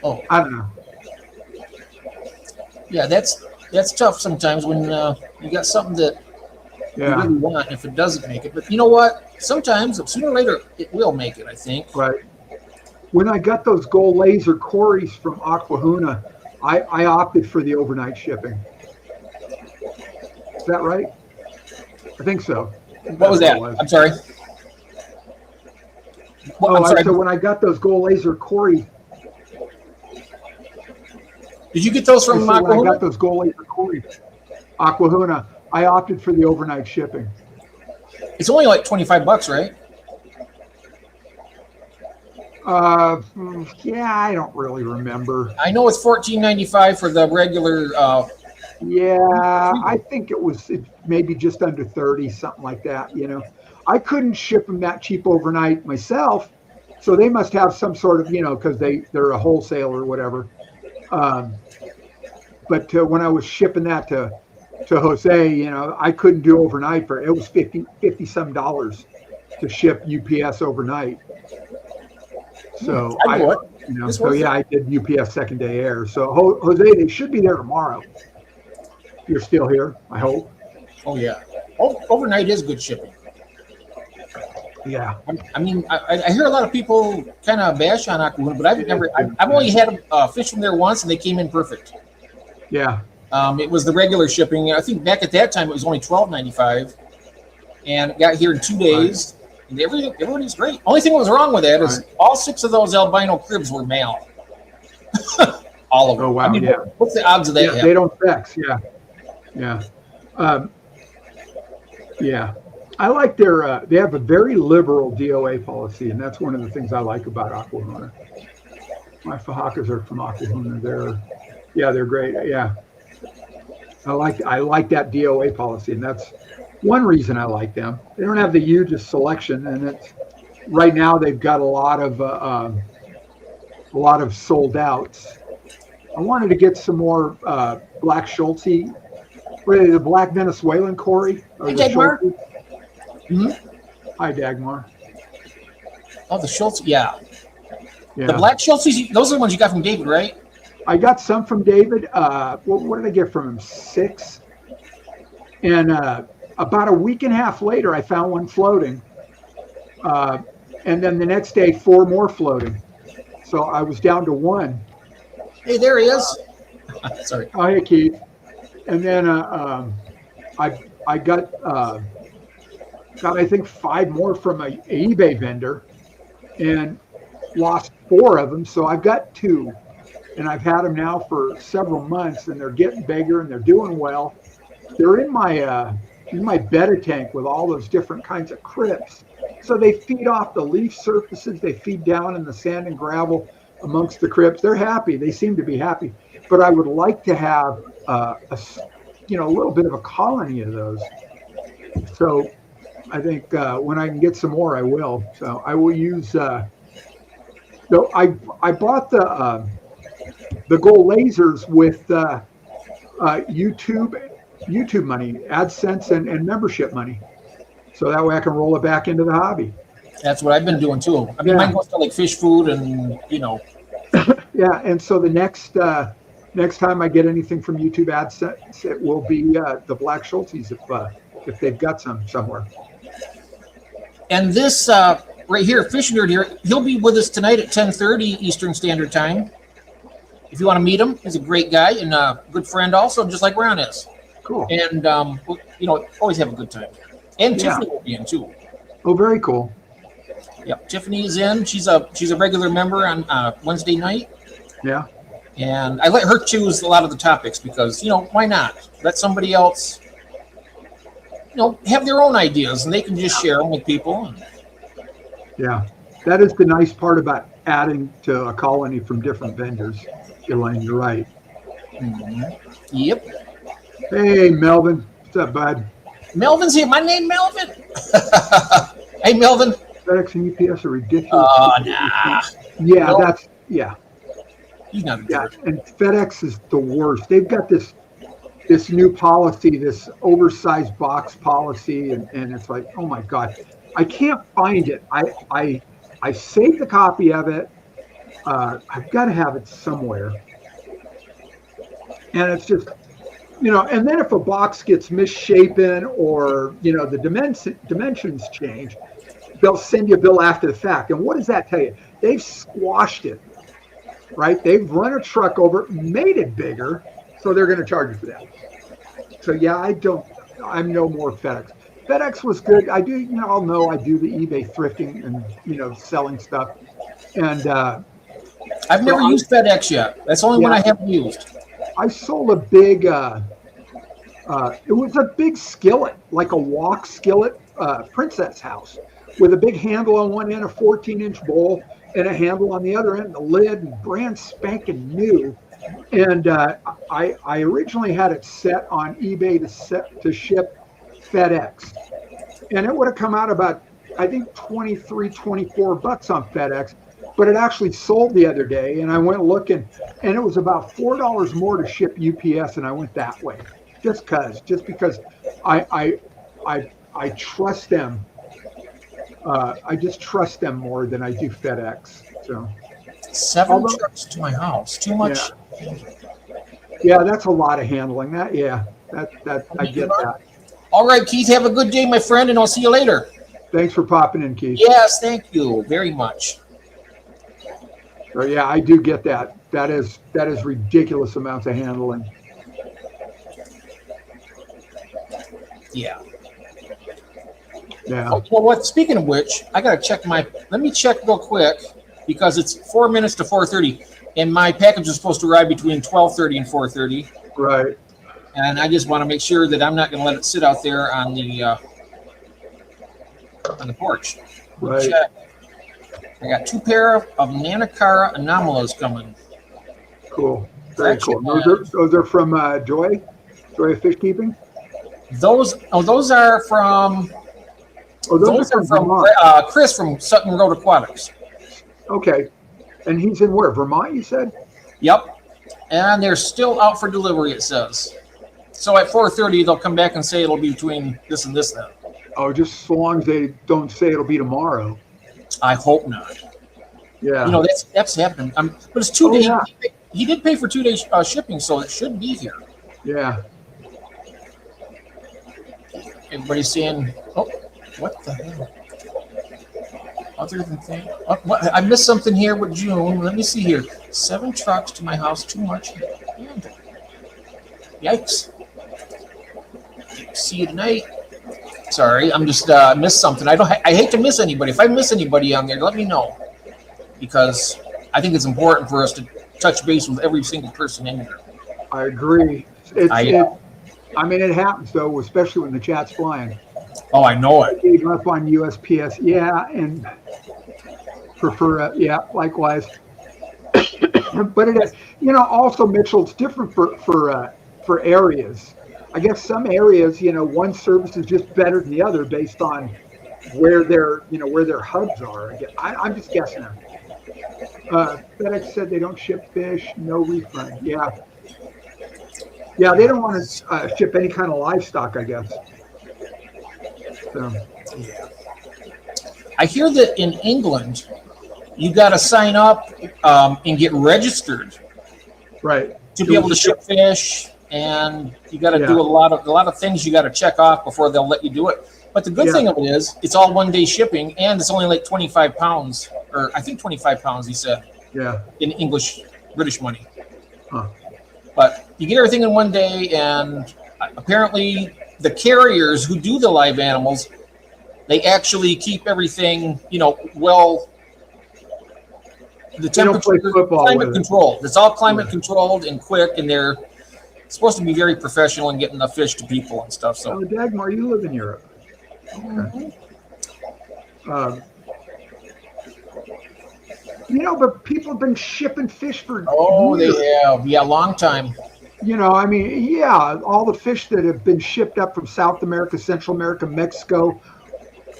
don't know. Yeah, that's tough sometimes when you got something that you really want. If it doesn't make it, but you know what? Sometimes sooner or later it will make it. I think. Right. When I got those gold laser Corys from Aquahuna, I opted for the overnight shipping. Is that right? I think so. What was that? I'm sorry. I'm sorry. So when I got those gold laser Corys, Did you get those from I Aquahuna? got those gold laser coins. Aquahuna. I opted for the overnight shipping. It's only like $25, right? Yeah, I don't really remember. I know it's $14.95 for the regular. Yeah, I think it was maybe just under 30, something like that. I couldn't ship them that cheap overnight myself, so they must have some sort of, because they're a wholesaler or whatever. But when I was shipping that to Jose, I couldn't do overnight it was $50 some to ship UPS overnight. So I did UPS second day air. So Jose, they should be there tomorrow. You're still here, I hope. Oh yeah, overnight is good shipping. Yeah. I mean, I hear a lot of people kind of bash on Aquahuna, but I've only had fish from there once, and they came in perfect. Yeah. It was the regular shipping. I think back at that time it was only $12.95, and it got here in 2 days. And everybody's great. Only thing that was wrong with that is all 6 of those albino cribs were male. All of them. Oh wow! I mean, yeah. What's the odds of that? Yeah, they don't sex. Yeah. Yeah. Yeah. I like they have a very liberal DOA policy, and that's one of the things I like about Aquahuna. My fajakas are from Aquahuna. They're great. Yeah. I like that DOA policy, and that's one reason I like them. They don't have the hugest selection, and right now they've got a lot of sold outs. I wanted to get some more black Schultz, the black Venezuelan Cory. Hey, Dagmar. Hi, Dagmar. Oh, the Schultz, yeah. Yeah. The black Schultz, those are the ones you got from David, right? I got some from David. What did I get from him? 6. And about a week and a half later, I found one floating. And then the next day, 4 more floating. So I was down to 1. Hey, there he is. Sorry. Oh, hey, Keith. And then I got I think 5 more from an eBay vendor, and lost 4 of them. So I've got 2, and I've had them now for several months, and they're getting bigger and they're doing well. They're in my betta tank with all those different kinds of crypts. So they feed off the leaf surfaces. They feed down in the sand and gravel amongst the crypts. They're happy. They seem to be happy. But I would like to have a little bit of a colony of those. So I think when I can get some more, I will. So I will use. So I bought the gold lasers with YouTube money, AdSense, and membership money. So that way I can roll it back into the hobby. That's what I've been doing too. I mean, mine goes to like fish food and Yeah, and so the next time I get anything from YouTube AdSense, it will be the black Schultzes if they've got some somewhere. And this right here, Fish Nerd here, he'll be with us tonight at 10:30 Eastern Standard Time. If you want to meet him, he's a great guy and a good friend also, just like Ron is. Cool. And always have a good time. And Tiffany will be in too. Oh, very cool. Yep, Tiffany is in. She's a regular member on Wednesday night. Yeah. And I let her choose a lot of the topics because, why not? Let somebody else, have their own ideas and they can just share them with people. Yeah. That is the nice part about adding to a colony from different vendors. Elaine, you're right. Mm-hmm. Yep. Hey, Melvin. What's up, bud? Melvin's here. My name Melvin. Hey, Melvin. FedEx and UPS are ridiculous. Nah. Yeah, No. He's not a jerk. And FedEx is the worst. They've got this new policy, this oversized box policy, and it's like, oh my God, I can't find it. I saved a copy of it. I've got to have it somewhere. And it's just, and then if a box gets misshapen or, the dimensions change, they'll send you a bill after the fact. And what does that tell you? They've squashed it, right? They've run a truck over it, made it bigger, so they're going to charge you for that. So yeah, I'm no more FedEx. FedEx was good. I do, I'll know I do the eBay thrifting and, selling stuff. And I've never used FedEx yet. That's the only one I haven't used. I sold a big. It was a big skillet, like a wok skillet, princess house, with a big handle on one end, a 14-inch bowl, and a handle on the other end, the lid, and brand spanking new. And I originally had it set on eBay to ship FedEx, and it would have come out about, I think, 23, 24 bucks on FedEx. But it actually sold the other day, and I went looking, and it was about $4 more to ship UPS, and I went that way, just because I trust them. I just trust them more than I do FedEx. So 7 trucks to my house, too much. Yeah, that's a lot of handling. That I get that. All right, Keith, have a good day, my friend, and I'll see you later. Thanks for popping in, Keith. Yes, thank you very much. So, yeah, I do get that. That is ridiculous amounts of handling. Yeah. Yeah. Oh, well, what? Speaking of which, I gotta check let me check real quick because it's 4 minutes to 4:30, and my package is supposed to arrive between 12:30 and 4:30. Right. And I just want to make sure that I'm not going to let it sit out there on the porch. Right. Check. I got 2 pair of Nanacara Anomalies coming. Cool. Very cool. Those are from Joy of Fish Keeping. Those are from. Those are from Chris from Sutton Road Aquatics. Okay. And he's in where? Vermont, you said? Yep. And they're still out for delivery, it says. So at 4:30, they'll come back and say it'll be between this and this then. Oh, just so long as they don't say it'll be tomorrow. I hope not. Yeah. You know, that's happening. But it's 2 days. Yeah. He did pay for 2 days shipping, so it should be here. Yeah. Everybody's saying, oh, what the hell? Other than that, what? I missed something here with June. Let me see here. 7 trucks to my house, too much. Yikes. See you tonight. Sorry, I'm just missed something. I hate to miss anybody. If I miss anybody on there, let me know, because I think it's important for us to touch base with every single person in here. I agree. I mean, it happens though, especially when the chat's flying. Oh, I know it. Up on USPS, yeah, and prefer, yeah, likewise. But it is, also, Mitchell, it's different for areas. I guess some areas, one service is just better than the other based on where their hubs are. I'm just guessing. FedEx said they don't ship fish, no refund. Yeah, they don't want to ship any kind of livestock, I guess. So. Yeah. I hear that in England, you got to sign up and get registered, right, to be able to ship fish. And you got to do a lot of things you got to check off before they'll let you do it. But the good thing of it is it's all 1 day shipping, and it's only like 25 pounds, or I think 25 pounds, he said. Yeah. In British money. Huh. But you get everything in 1 day, and apparently the carriers who do the live animals, they actually keep everything, well. The temperature, climate controlled. It's all climate controlled and quick, and they're supposed to be very professional in getting the fish to people and stuff. So, Dagmar, you live in Europe. Okay. But people have been shipping fish for years. They have. Yeah, long time. All the fish that have been shipped up from South America, Central America, Mexico,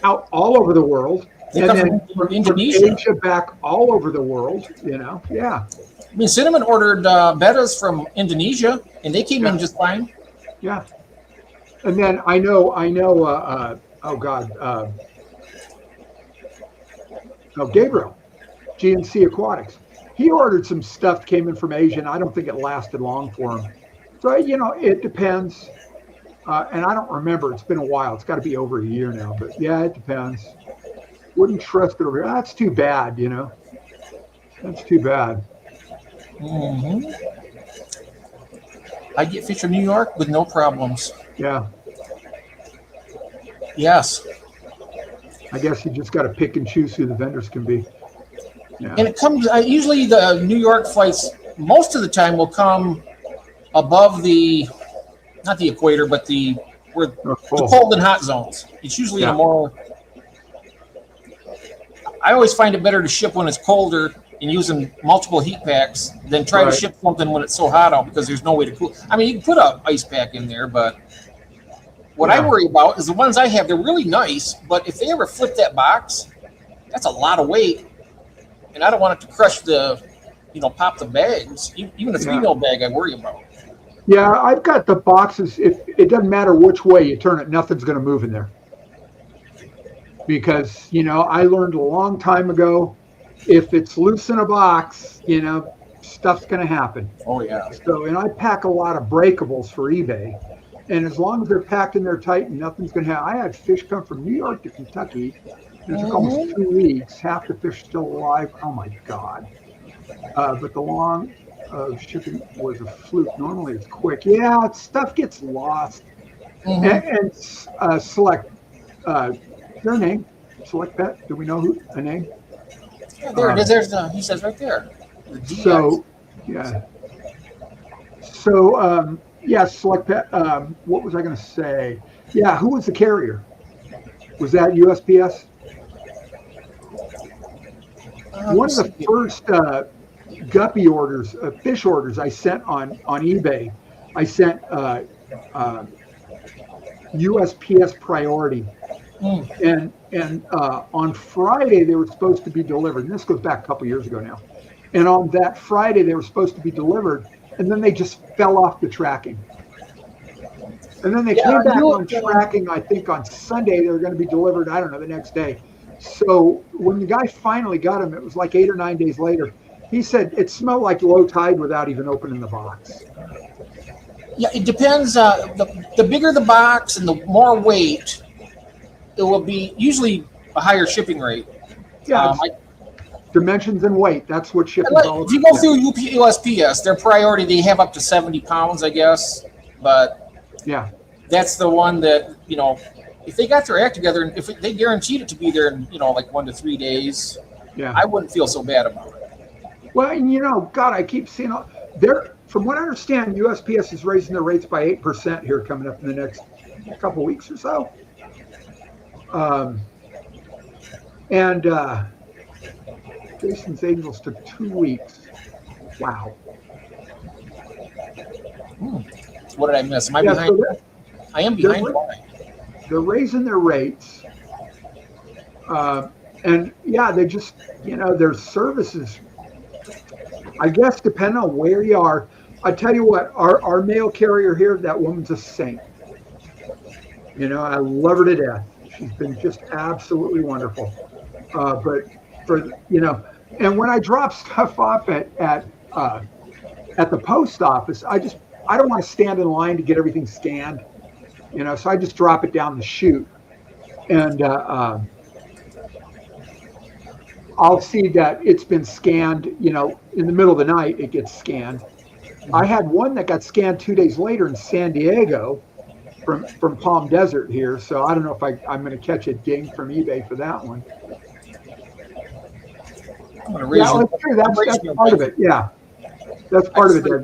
out all over the world. And then from Indonesia. Asia back all over the world, yeah. I mean, Cinnamon ordered bettas from Indonesia, and they came in just fine. Yeah. And then I know. Gabriel, GNC Aquatics. He ordered some stuff, came in from Asia, and I don't think it lasted long for him. So, it depends. And I don't remember. It's been a while. It's got to be over a year now. But, yeah, it depends. Wouldn't trust it over here. That's too bad, That's too bad. Mm-hmm. I get fish from New York with no problems. Yeah. Yes. I guess you just got to pick and choose who the vendors can be. Yeah. And it comes, usually the New York flights, most of the time will come above the, not the equator, but the cold and hot zones. It's usually in a more. I always find it better to ship when it's colder and using multiple heat packs than try to ship something when it's so hot out, because there's no way to cool. I mean, you can put an ice pack in there, but what I worry about is the ones I have. They're really nice, but if they ever flip that box, that's a lot of weight, and I don't want it to crush the, pop the bags. Even a 3-mil bag, I worry about. Yeah, I've got the boxes. It doesn't matter which way you turn it, nothing's going to move in there. Because, I learned a long time ago, if it's loose in a box, stuff's going to happen. Oh, yeah. So, and I pack a lot of breakables for eBay. And as long as they're packed in there tight and nothing's going to happen. I had fish come from New York to Kentucky. And it took almost 2 weeks. Half the fish still alive. Oh, my God. But the long shipping was a fluke. Normally it's quick. Yeah, stuff gets lost. And Select, their name, Select Pet. Do we know a name? Yeah, there it is. There's he says right there. So, yeah. So, Select Pet. What was I going to say? Yeah, who was the carrier? Was that USPS? One of the first guppy orders, fish orders I sent on eBay, I sent USPS priority. And on Friday they were supposed to be delivered. And this goes back a couple years ago now. And on that Friday they were supposed to be delivered, and then they just fell off the tracking. And then they came back on tracking. I think on Sunday they were going to be delivered. I don't know, the next day. So when the guy finally got them, it was like 8 or 9 days later. He said it smelled like low tide without even opening the box. Yeah, it depends. The bigger the box and the more weight, it will be usually a higher shipping rate. Yeah, dimensions and weight. That's what shipping is all about. If you go through USPS, their priority, they have up to 70 pounds, I guess. But yeah, that's the one that, if they got their act together and if they guaranteed it to be there in, like 1 to 3 days, I wouldn't feel so bad about it. Well, and God, I keep seeing from what I understand, USPS is raising their rates by 8% here coming up in the next couple of weeks or so. And Jason's Angels took 2 weeks. Wow. What did I miss? Am I behind? So I am behind. They're raising their rates. And they just, their services, I guess, depending on where you are. I tell you what, our mail carrier here, that woman's a saint. I love her to death. She's been just absolutely wonderful. But for, and when I drop stuff off at the post office, I don't want to stand in line to get everything scanned, so I just drop it down the chute. And I'll see that it's been scanned, in the middle of the night, it gets scanned. I had one that got scanned 2 days later in San Diego from Palm Desert here. So I don't know if I'm going to catch a ding from eBay for that one. I'm going to raise that's part of it. Yeah, that's part of it.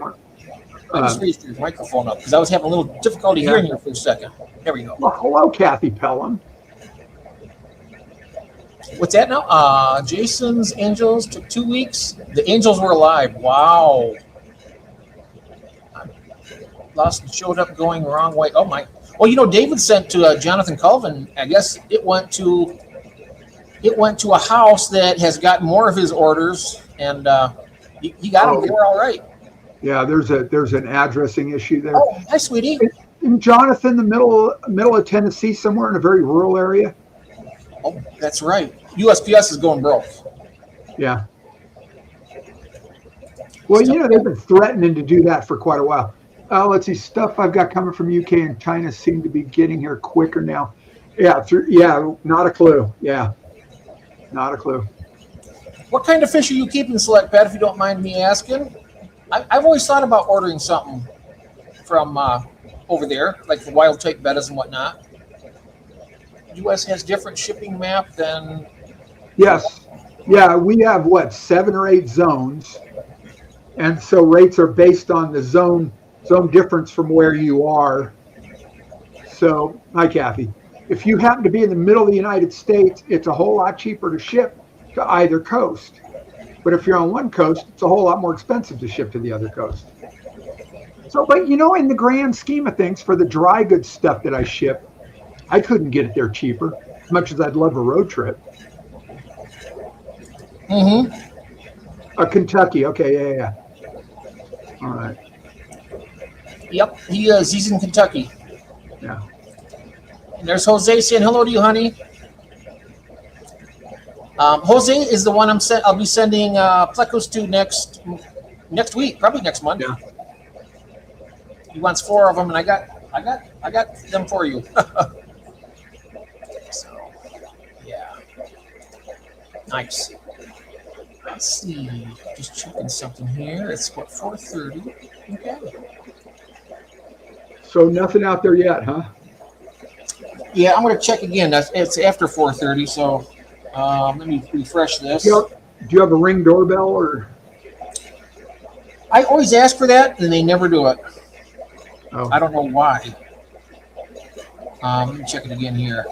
I just raised your microphone up because I was having a little difficulty hearing you for a second. There we go. Well, hello, Kathy Pelham. What's that now? Jason's Angels took 2 weeks. The Angels were alive. Wow. Showed up going the wrong way. Oh my. Well, David sent to Jonathan Culvin. I guess it went to a house that has got more of his orders, and he got them there all right. Yeah, there's an addressing issue there. Oh, hi, sweetie. In Jonathan, the middle of Tennessee, somewhere in a very rural area. Oh, that's right. USPS is going broke. Yeah. Well, they've been threatening to do that for quite a while. Let's see. Stuff I've got coming from UK and China seem to be getting here quicker now. Yeah. Not a clue. Yeah. Not a clue. What kind of fish are you keeping, Select Pet, if you don't mind me asking? I've always thought about ordering something from over there, like the wild type bettas and whatnot. U.S. has different shipping map than... Yes. Yeah, we have, 7 or 8 zones. And so rates are based on the zone some difference from where you are. So, hi, Kathy. If you happen to be in the middle of the United States, it's a whole lot cheaper to ship to either coast. But if you're on one coast, it's a whole lot more expensive to ship to the other coast. So, but you know, in the grand scheme of things, for the dry goods stuff that I ship, I couldn't get it there cheaper, as much as I'd love a road trip. Mm-hmm. Kentucky. Okay, yeah. All right. Yep, he is. He's in Kentucky. Yeah. And there's Jose saying hello to you, honey. Jose is the one I'll be sending plecos to next week, probably next Monday. Yeah. He wants 4 of them, and I got them for you. So, yeah, nice. Let's see. Just checking something here. It's what, 4:30. Okay. So nothing out there yet, huh? Yeah, I'm gonna check again. It's after 4:30, so let me refresh this. Do you have a Ring doorbell or? I always ask for that, and they never do it. Oh. I don't know why. Let me check it again here.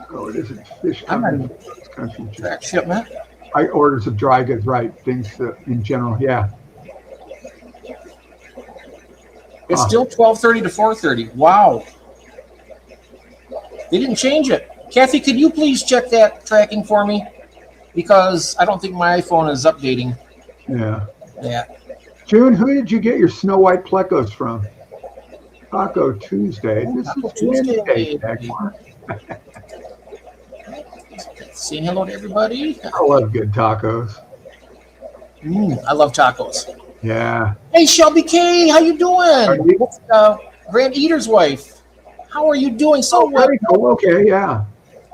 Oh, it isn't fish coming in this country. Track shipment. Orders of dry goods, right? Things in general, yeah. It's still 12:30 to 4:30. Wow. They didn't change it. Kathy, could you please check that tracking for me? Because I don't think my iPhone is updating. Yeah. that. June, who did you get your Snow White plecos from? Taco Tuesday. This is Wednesday. Dagmar. Saying hello to everybody. I love good tacos. I love tacos. Yeah. Hey, Shelby K, how you doing? You? Grand Eater's wife. How are you doing? So well. Very cool. Okay, yeah.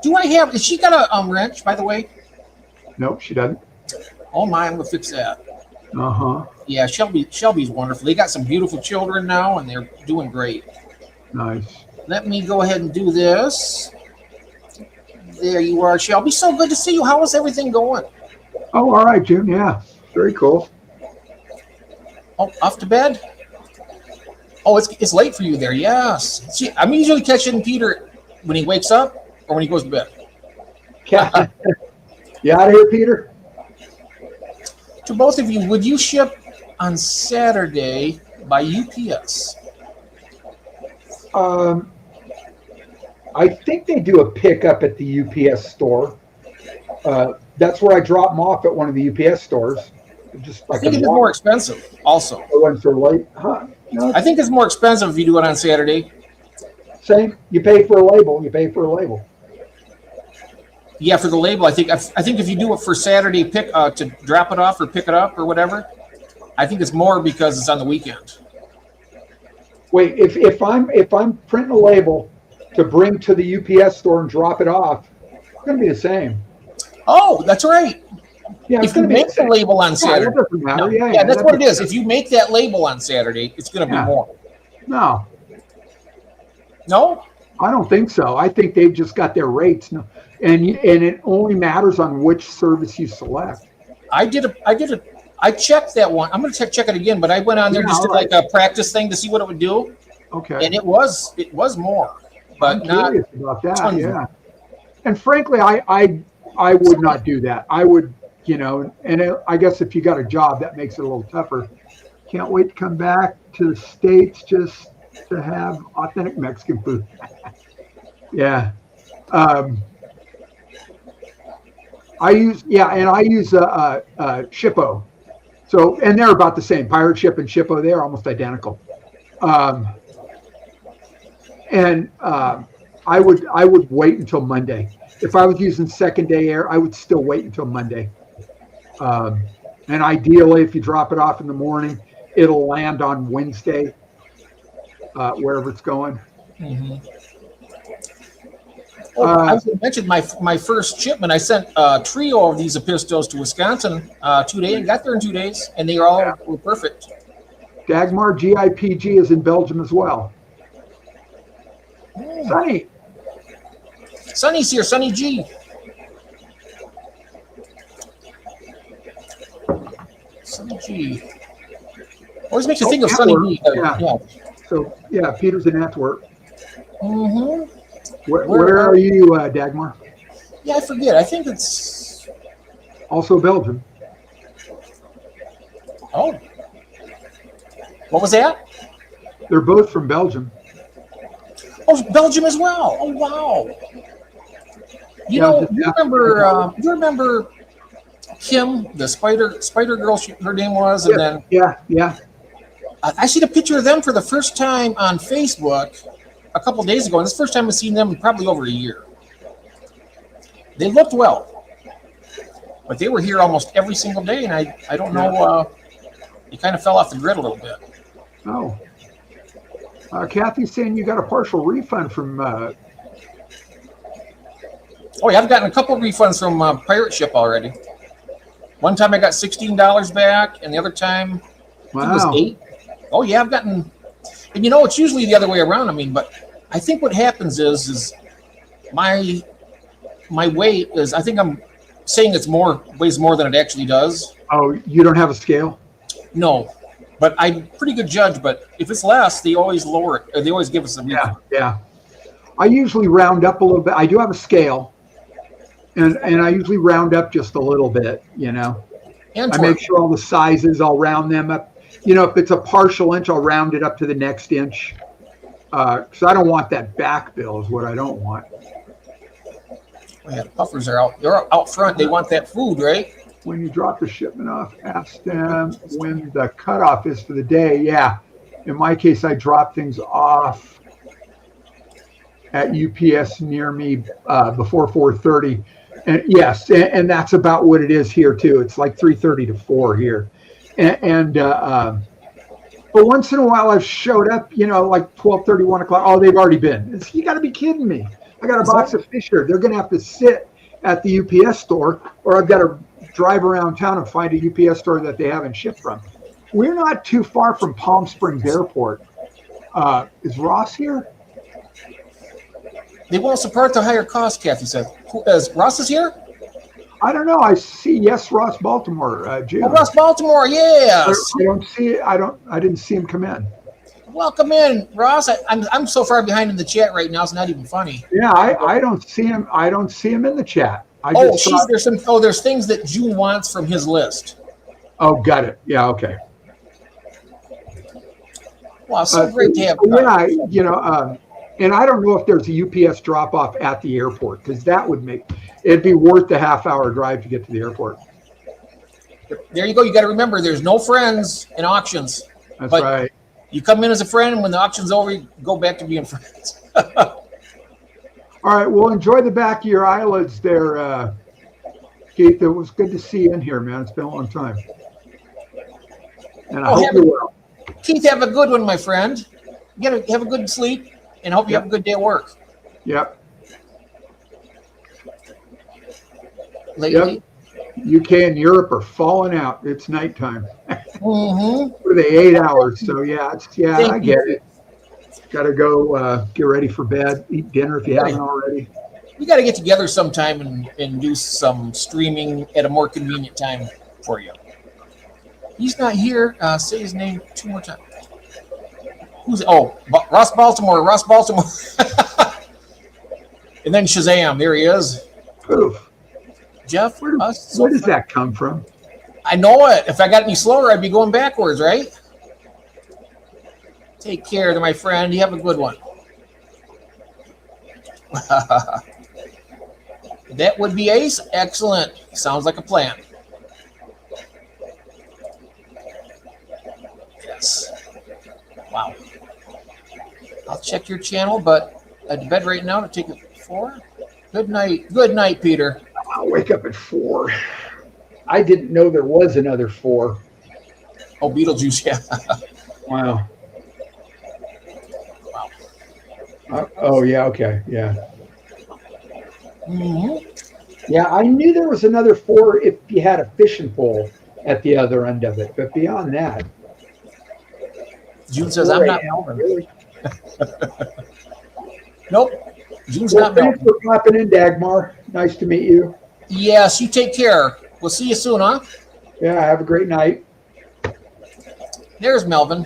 Has she got a wrench, by the way? Nope, she doesn't. Oh my, I'm gonna fix that. Uh-huh. Yeah, Shelby's wonderful. They got some beautiful children now, and they're doing great. Nice. Let me go ahead and do this. There you are, Shelby. So good to see you. How is everything going? Oh, all right, June. Yeah, very cool. Oh, off to bed? Oh, it's late for you there. Yes. See, I'm usually catching Peter when he wakes up or when he goes to bed. You out of here, Peter? To both of you, would you ship on Saturday by UPS? I think they do a pickup at the UPS store. That's where I drop them off at one of the UPS stores. Just I think it's more expensive also. When they're late, huh? No, I think it's more expensive if you do it on Saturday. Same. You pay for a label. You pay for a label. Yeah, for the label, I think if you do it for Saturday to drop it off or pick it up or whatever, I think it's more because it's on the weekend. Wait, if I'm printing a label to bring to the UPS store and drop it off, it's going to be the same. Oh, that's right. Yeah, if you make the label on Saturday, that doesn't matter. Yeah, that's what it is. If you make that label on Saturday, it's going to be more. No, I don't think so. I think they've just got their rates. No, and it only matters on which service you select. I checked that one. I'm going to check it again, but I went on there just to like a practice thing to see what it would do. Okay. And it was more, but I'm not curious about that. Yeah. And frankly, I would not do that. I would, I guess if you got a job, that makes it a little tougher. Can't wait to come back to the States just to have authentic Mexican food. Yeah. I use Shippo. So, and they're about the same. Pirate Ship and Shippo, they're almost identical. I would wait until Monday. If I was using second day air, I would still wait until Monday. And ideally, if you drop it off in the morning, it'll land on Wednesday, wherever it's going. Mm-hmm. I was going to mention my first shipment. I sent a trio of these Epistos to Wisconsin 2 days. And got there in 2 days, and they were perfect. Dagmar GIPG is in Belgium as well. Sonny's here. Sonny G. Always makes you think of Sunny Antwerp. D. Yeah. So, yeah, Peter's in Antwerp. Mm-hmm. Where are you, Dagmar? Yeah, I forget. I think it's... Also Belgium. Oh. What was that? They're both from Belgium. Oh, Belgium as well. Oh, wow. You remember Kim, the spider girl, her name was, and then yeah. I seen a picture of them for the first time on Facebook a couple of days ago, and this is the first time I've seen them in probably over a year. They looked well, but they were here almost every single day, and I don't know, you kind of fell off the grid a little bit. Oh. Kathy's saying you got a partial refund from... Oh, yeah, I've gotten a couple of refunds from Pirate Ship already. One time I got $16 back, and the other time I think it was $8. Oh, yeah, I've gotten... And it's usually the other way around. I mean, but I think what happens is my weight is... I think I'm saying weighs more than it actually does. Oh, you don't have a scale? No. But I'm a pretty good judge, but if it's less, they always lower it. Or they always give us a refund. Yeah. I usually round up a little bit. I do have a scale, and I usually round up just a little bit, I make sure all the sizes, I'll round them up. If it's a partial inch, I'll round it up to the next inch. Because I don't want that back bill is what I don't want. Yeah, the puffers are out. They're out front. They want that food, right? When you drop the shipment off, ask them when the cutoff is for the day. Yeah. In my case, I drop things off at UPS near me before 4:30. And yes, and that's about what it is here too. It's like 3:30 to 4 here. But once in a while I've showed up, like 12:30, 1 o'clock. Oh, they've already been. You got to be kidding me. I got a box of fish here. They're going to have to sit at the UPS store, or I've got to drive around town and find a UPS store that they haven't shipped from. We're not too far from Palm Springs Airport. Is Ross here? They won't support the higher cost, Kathy said. Ross is here? I don't know. I see. Yes, Ross Baltimore. Jim. Oh, Ross Baltimore. Yes. I don't see it. I didn't see him come in. Welcome in, Ross. I'm so far behind in the chat right now. It's not even funny. Yeah, I don't see him. I don't see him in the chat. There's things that June wants from his list. Oh, got it. Yeah. Okay. Wow, so great to have. Yeah, and I don't know if there's a UPS drop off at the airport, because that would it'd be worth the half-hour drive to get to the airport. There you go. You got to remember, there's no friends in auctions. That's right. You come in as a friend, and when the auction's over, you go back to being friends. All right. Well, enjoy the back of your eyelids there, Keith. It was good to see you in here, man. It's been a long time. And I hope you're well. Keith, have a good one, my friend. You gotta have a good sleep, and I hope you have a good day at work. Yep. Lately. Yep. UK and Europe are falling out. It's nighttime. Mm-hmm. For the 8 hours. So I get it. Got to go get ready for bed, eat dinner if you haven't already. We got to get together sometime and do some streaming at a more convenient time for you. He's not here. Say his name 2 more times. Ross Baltimore. And then Shazam. There he is. Oof. Jeff, where does that come from? I know it. If I got any slower, I'd be going backwards, right? Take care, my friend. You have a good one. That would be ace. Excellent. Sounds like a plan. Yes. Wow. I'll check your channel, but I'm to bed right now to take it 4. Good night. Good night, Peter. I'll wake up at 4. I didn't know there was another 4. Oh, Beetlejuice, yeah. Wow. Oh, yeah, okay, yeah. Mm-hmm. Yeah, I knew there was another 4 if you had a fishing pole at the other end of it, but beyond that. June says, I'm not Melvin. Really? Nope. June's not Melvin. Thanks for popping in, Dagmar. Nice to meet you. Yes, you take care. We'll see you soon, huh? Yeah, have a great night. There's Melvin.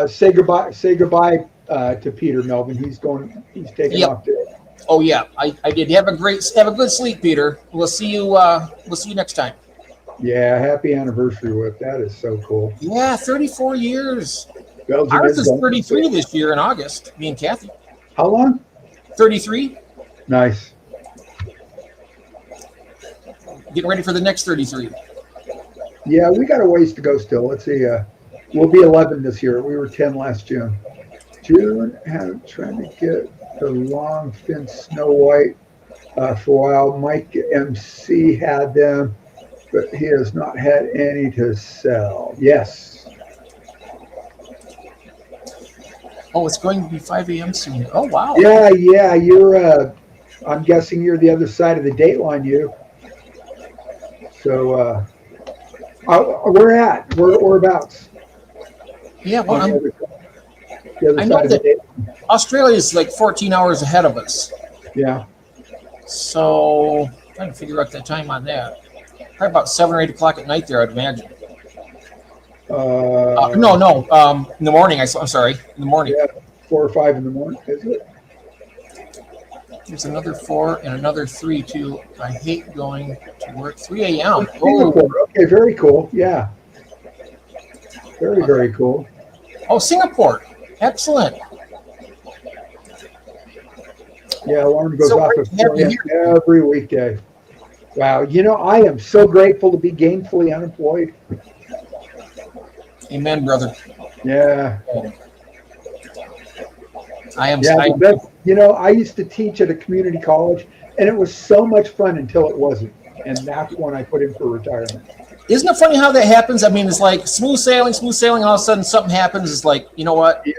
Say goodbye. Say goodbye to Peter, Melvin. He's taking Yep. off today. Oh yeah, I did. Have a good sleep, Peter. We'll see you next time. Yeah, happy anniversary, Whip. That is so cool. Yeah, 34 years. Belgium Ours is going 33 this year in August. Me and Kathy. How long? 33. Nice. Getting ready for the next 33. Yeah, we got a ways to go still. Let's see. We'll be 11 this year. We were 10 last June. June had trying to get the long fin Snow White for a while. Mike MC had them, but he has not had any to sell. Yes. Oh, it's going to be 5 a.m. soon. Oh wow. Yeah. You're. I'm guessing you're the other side of the dateline, you. So whereabouts? Yeah. Well, I know that Australia is like 14 hours ahead of us. Yeah. So trying to figure out the time on that. Probably about 7 or 8 o'clock at night there, I'd imagine. No. In the morning. I'm sorry. In the morning. Yeah, 4 or 5 in the morning, is it? There's another 4 and another 3 too. I hate going to work. 3 a.m. Singapore. Okay, very cool. Yeah. Very cool. Oh, Singapore. Excellent. Yeah, alarm goes off at 4 a.m. every weekday. Wow. I am so grateful to be gainfully unemployed. Amen, brother. Yeah. I am. Yeah, I used to teach at a community college, and it was so much fun until it wasn't. And that's when I put in for retirement. Isn't it funny how that happens? I mean, it's like smooth sailing, and all of a sudden something happens. It's like, you know what? Yeah.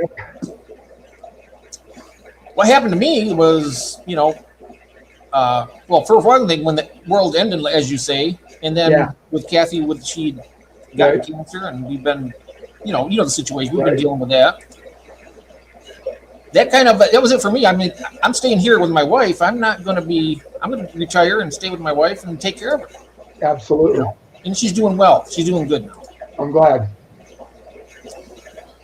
What happened to me was, well, for one thing, when the world ended, as you say, and then with Kathy, she got cancer, and we've been, the situation. We've been dealing with that. That was it for me. I mean, I'm staying here with my wife. I'm going to retire and stay with my wife and take care of her. Absolutely. And she's doing well. She's doing good now. I'm glad.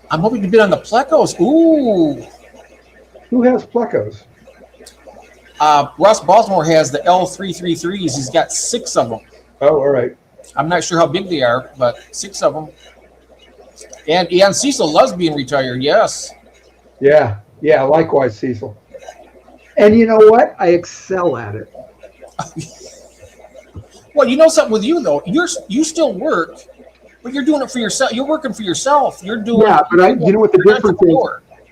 I'm hoping to bid on the Plecos. Ooh. Who has Plecos? Russ Baltimore has the L333s. He's got 6 of them. Oh, all right. I'm not sure how big they are, but 6 of them. And Cecil loves being retired. Yes. Yeah. Yeah. Likewise, Cecil. And you know what? I excel at it. Well, you know something with you though. You still work, but you're doing it for yourself. You're working for yourself. You're doing. Yeah, but you know what the difference is?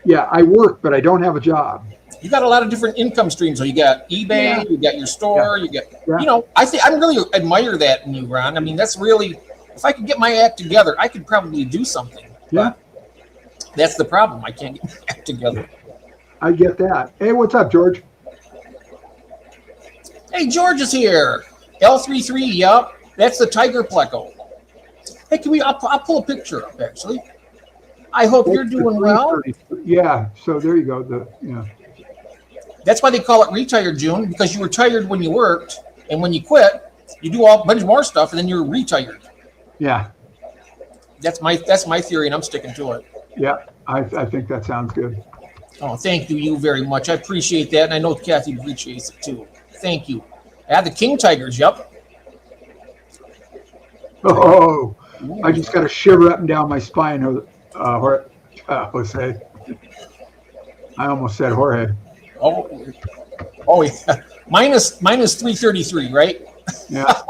Yeah, I work, but I don't have a job. You got a lot of different income streams. So you got eBay, you got your store, you got. Yeah. I really admire that in you, Ron. I mean, that's really. If I could get my act together, I could probably do something. Yeah. But that's the problem. I can't get my act together. I get that. Hey, what's up, George? Hey, George is here. L33, yep. That's the Tiger Pleco. Hey, I'll pull a picture up, actually. I hope you're doing well. Yeah, so there you go. That's why they call it retired, June, because you were tired when you worked, and when you quit, you do a bunch more stuff, and then you're retired. Yeah. That's my theory, and I'm sticking to it. Yeah, I think that sounds good. Oh, thank you very much. I appreciate that, and I know Kathy appreciates it, too. Thank you. The King Tigers, yep. Oh, I just got a shiver up and down my spine, Jose. I almost said Jorge. Oh yeah. Minus 333, right? Yeah.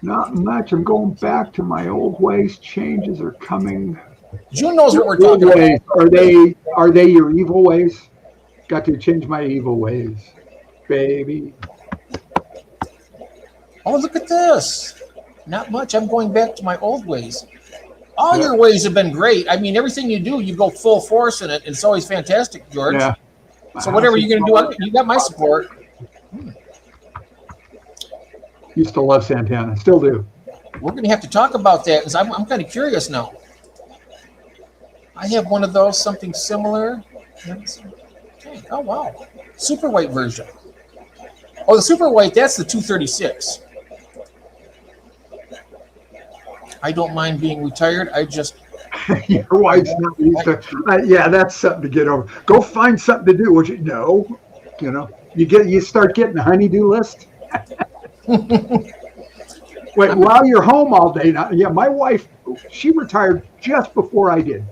Not much. I'm going back to my old ways. Changes are coming. June knows what we're talking ways. about. Are they your evil ways? Got to change my evil ways, baby. Oh, look at this. Not much. I'm going back to my old ways. All your ways have been great. I mean, everything you do, you go full force in it. It's always fantastic, George. Yeah. So whatever you're going to do, you got my support. Used to love Santana. Still do. We're going to have to talk about that because I'm kind of curious now. I have one of those, something similar. Okay. Oh, wow. Super white version. Oh, the super white, that's the 236. I don't mind being retired. I just Your wife's not used to. Yeah, that's something to get over. Go find something to do. Would you? No, you start getting the honeydew list. Wait, while you're home all day. Now, yeah, my wife, she retired just before I did,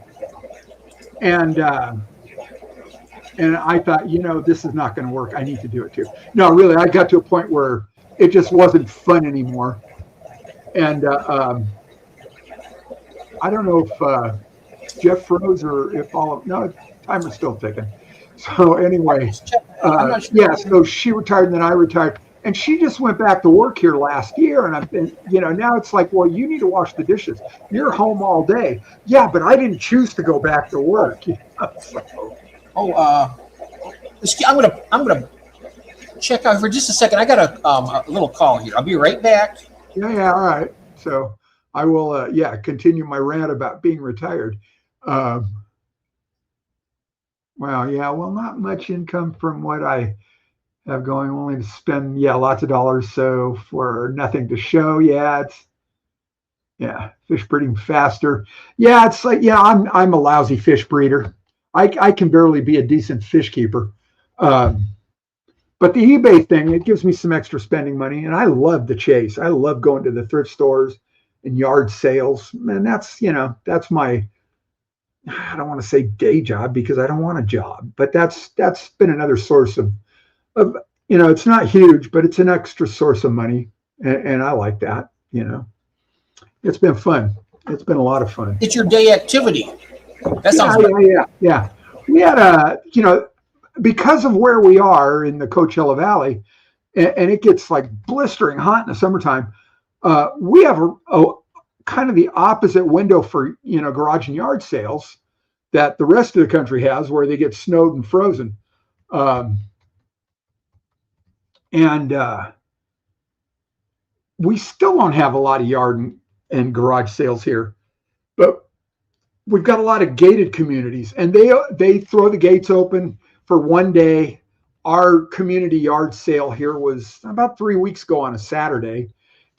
and I thought, this is not going to work. I need to do it too. No, really, I got to a point where it just wasn't fun anymore, and I don't know if Jeff froze or if no, timer's still ticking. So anyway, yeah, so she retired and then I retired. And she just went back to work here last year. And I've been, now it's like, well, you need to wash the dishes. You're home all day. Yeah, but I didn't choose to go back to work. So. I'm gonna check out for just a second. I got a little call here. I'll be right back. Yeah, all right. So I will, continue my rant about being retired. Well, not much income from what I have going, only to spend, lots of dollars. So for nothing to show, fish breeding faster. Yeah, it's like, I'm a lousy fish breeder. I can barely be a decent fish keeper. But the eBay thing, it gives me some extra spending money, and I love the chase. I love going to the thrift stores and yard sales, and that's my, I don't want to say day job because I don't want a job, but that's been another source of it's not huge, but it's an extra source of money, and I like that. It's been fun. It's been a lot of fun. It's your day activity. That sounds good. Yeah. We had because of where we are in the Coachella Valley, and it gets like blistering hot in the summertime. We have a kind of the opposite window for garage and yard sales that the rest of the country has, where they get snowed and frozen. And we still don't have a lot of yard and garage sales here, but we've got a lot of gated communities, and they throw the gates open for one day. Our community yard sale here was about 3 weeks ago on a Saturday.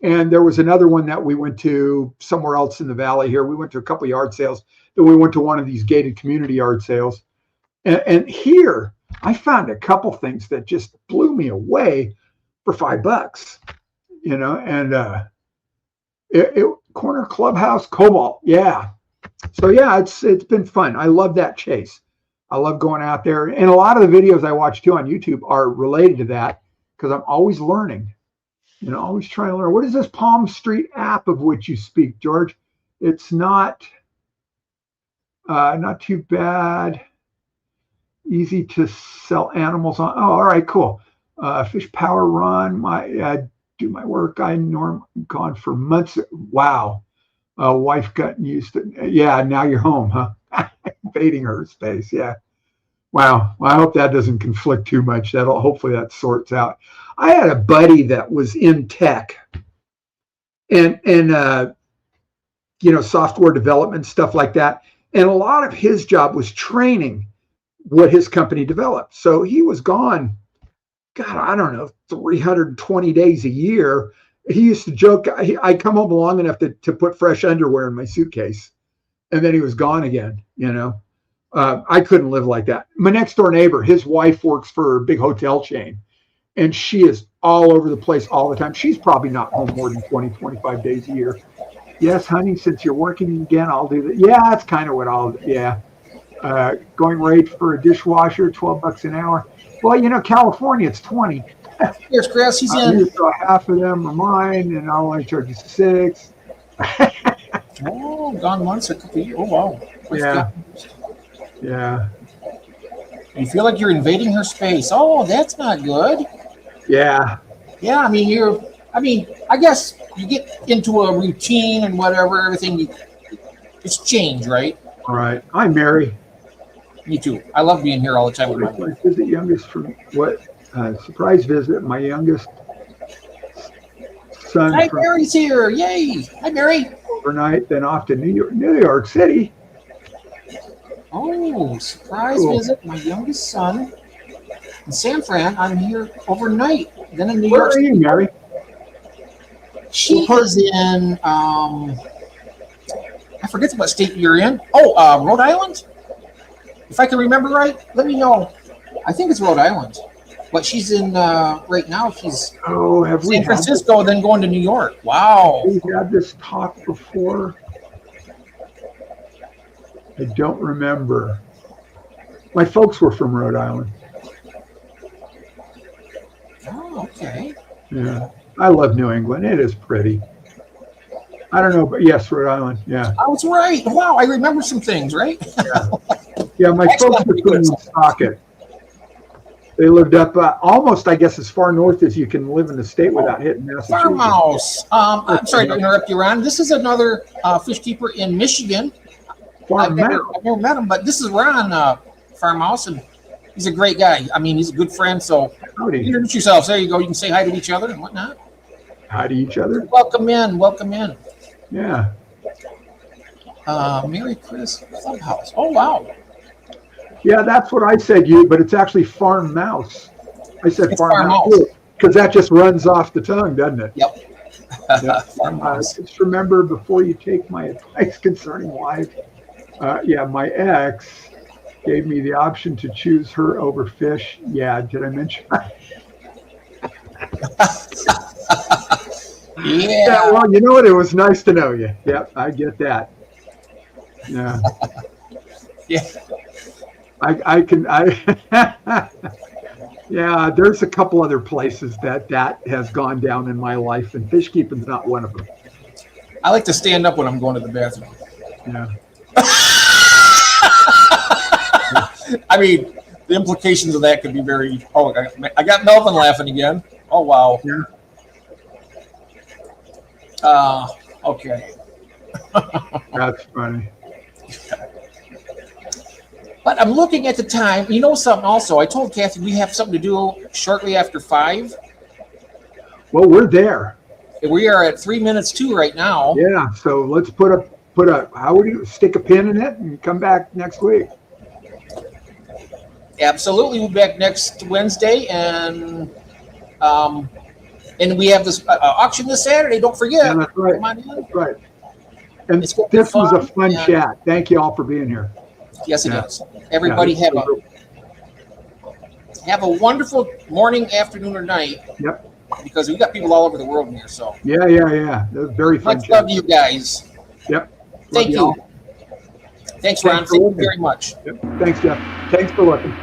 And there was another one that we went to somewhere else in the valley here. We went to a couple of yard sales. Then we went to one of these gated community yard sales. And here I found a couple things that just blew me away for $5, and corner clubhouse cobalt. Yeah. So it's been fun. I love that chase. I love going out there. And a lot of the videos I watch too on YouTube are related to that because I'm always learning. Always trying to learn. What is this Palm Street app of which you speak, George? It's not too bad. Easy to sell animals on. Oh, all right, cool. Fish Power Run. Do my work. I'm gone for months. Wow. Wife got used to. Yeah, now you're home, huh? Invading her space. Yeah. Wow. Well, I hope that doesn't conflict too much. Hopefully that sorts out. I had a buddy that was in tech and software development, stuff like that. And a lot of his job was training what his company developed. So he was gone, God, I don't know, 320 days a year. He used to joke, I'd come home long enough to put fresh underwear in my suitcase. And then he was gone again, I couldn't live like that. My next door neighbor, his wife works for a big hotel chain. And she is all over the place all the time. She's probably not home more than 20, 25 days a year. Yes, honey, since you're working again, I'll do that. Yeah, that's kind of what going rate for a dishwasher, $12 an hour. Well, California, it's 20. Here's Chris, he's in. So half of them are mine, and I'll only charge you $6. Oh, gone once a couple years. Oh, wow. Yeah. You feel like you're invading her space. Oh, that's not good. Yeah. Yeah, I guess you get into a routine and whatever, everything, it's change, right? All right. I'm Mary. Me too. I love being here all the time with my wife. Visit youngest from what? Surprise visit. My youngest son. Hi, Mary's here. Yay. Hi, Mary. Overnight, then off to New York City. Oh, surprise visit. My youngest son in San Fran. I'm here overnight. Then in New York. Where are you, Mary? She is in I forget what state you're in. Oh, Rhode Island? If I can remember right, let me know. I think it's Rhode Island. But she's in, right now, she's have we San Francisco, then going to New York. Wow. we had this talk before? I don't remember. My folks were from Rhode Island. Oh, okay. Yeah. I love New England. It is pretty. I don't know, but yes, Rhode Island. Yeah. I was right. Wow, I remember some things, right? Yeah, my Actually, folks were pretty from good. Woonsocket. They lived up almost, I guess, as far north as you can live in the state without hitting Massachusetts. Farmhouse. I'm sorry to interrupt you, Ron. This is another fish keeper in Michigan. I've never met him, but this is Ron Farmhouse, and he's a great guy. I mean, he's a good friend. So Howdy. introduce yourselves. There you go. You can say hi to each other and whatnot. Hi to each other. Welcome in. Welcome in. Yeah. Merry Chris Clubhouse. Oh, wow. Yeah, that's what I said, but it's actually farm mouse. I said It's farmhouse because that just runs off the tongue, doesn't it? Yep. Farmhouse. Just remember, before you take my advice concerning wife, my ex gave me the option to choose her over fish. Yeah, did I mention that? Yeah. Well, you know what? It was nice to know you. Yep, I get that. Yeah. Yeah. Yeah, there's a couple other places that has gone down in my life, and fish keeping's not one of them. I like to stand up when I'm going to the bathroom. Yeah. I mean, the implications of that could be very. Oh, I got Melvin laughing again. Oh, wow. Yeah. Okay. That's funny. But I'm looking at the time. You know something also? I told Kathy we have something to do shortly after 5. Well, we're there. We are at 3 minutes to right now. Yeah. So let's put a how would you stick a pin in it and come back next week? Absolutely. We'll be back next Wednesday, and we have this auction this Saturday. Don't forget. Yeah, that's right. Come on in. That's right. And It's this gonna be was a fun, fun and- chat. Thank you all for being here. Yes, it Yeah. is. Everybody Yeah, have a wonderful morning, afternoon, or night. Yep. Because we've got people all over the world in here. So Yeah. That was very fun. much love to you guys. Yep. Thank Love you. y'all. Thanks, Ron. Thanks for Thank you looking. very much. Yep. Thanks, Jeff. Thanks for looking.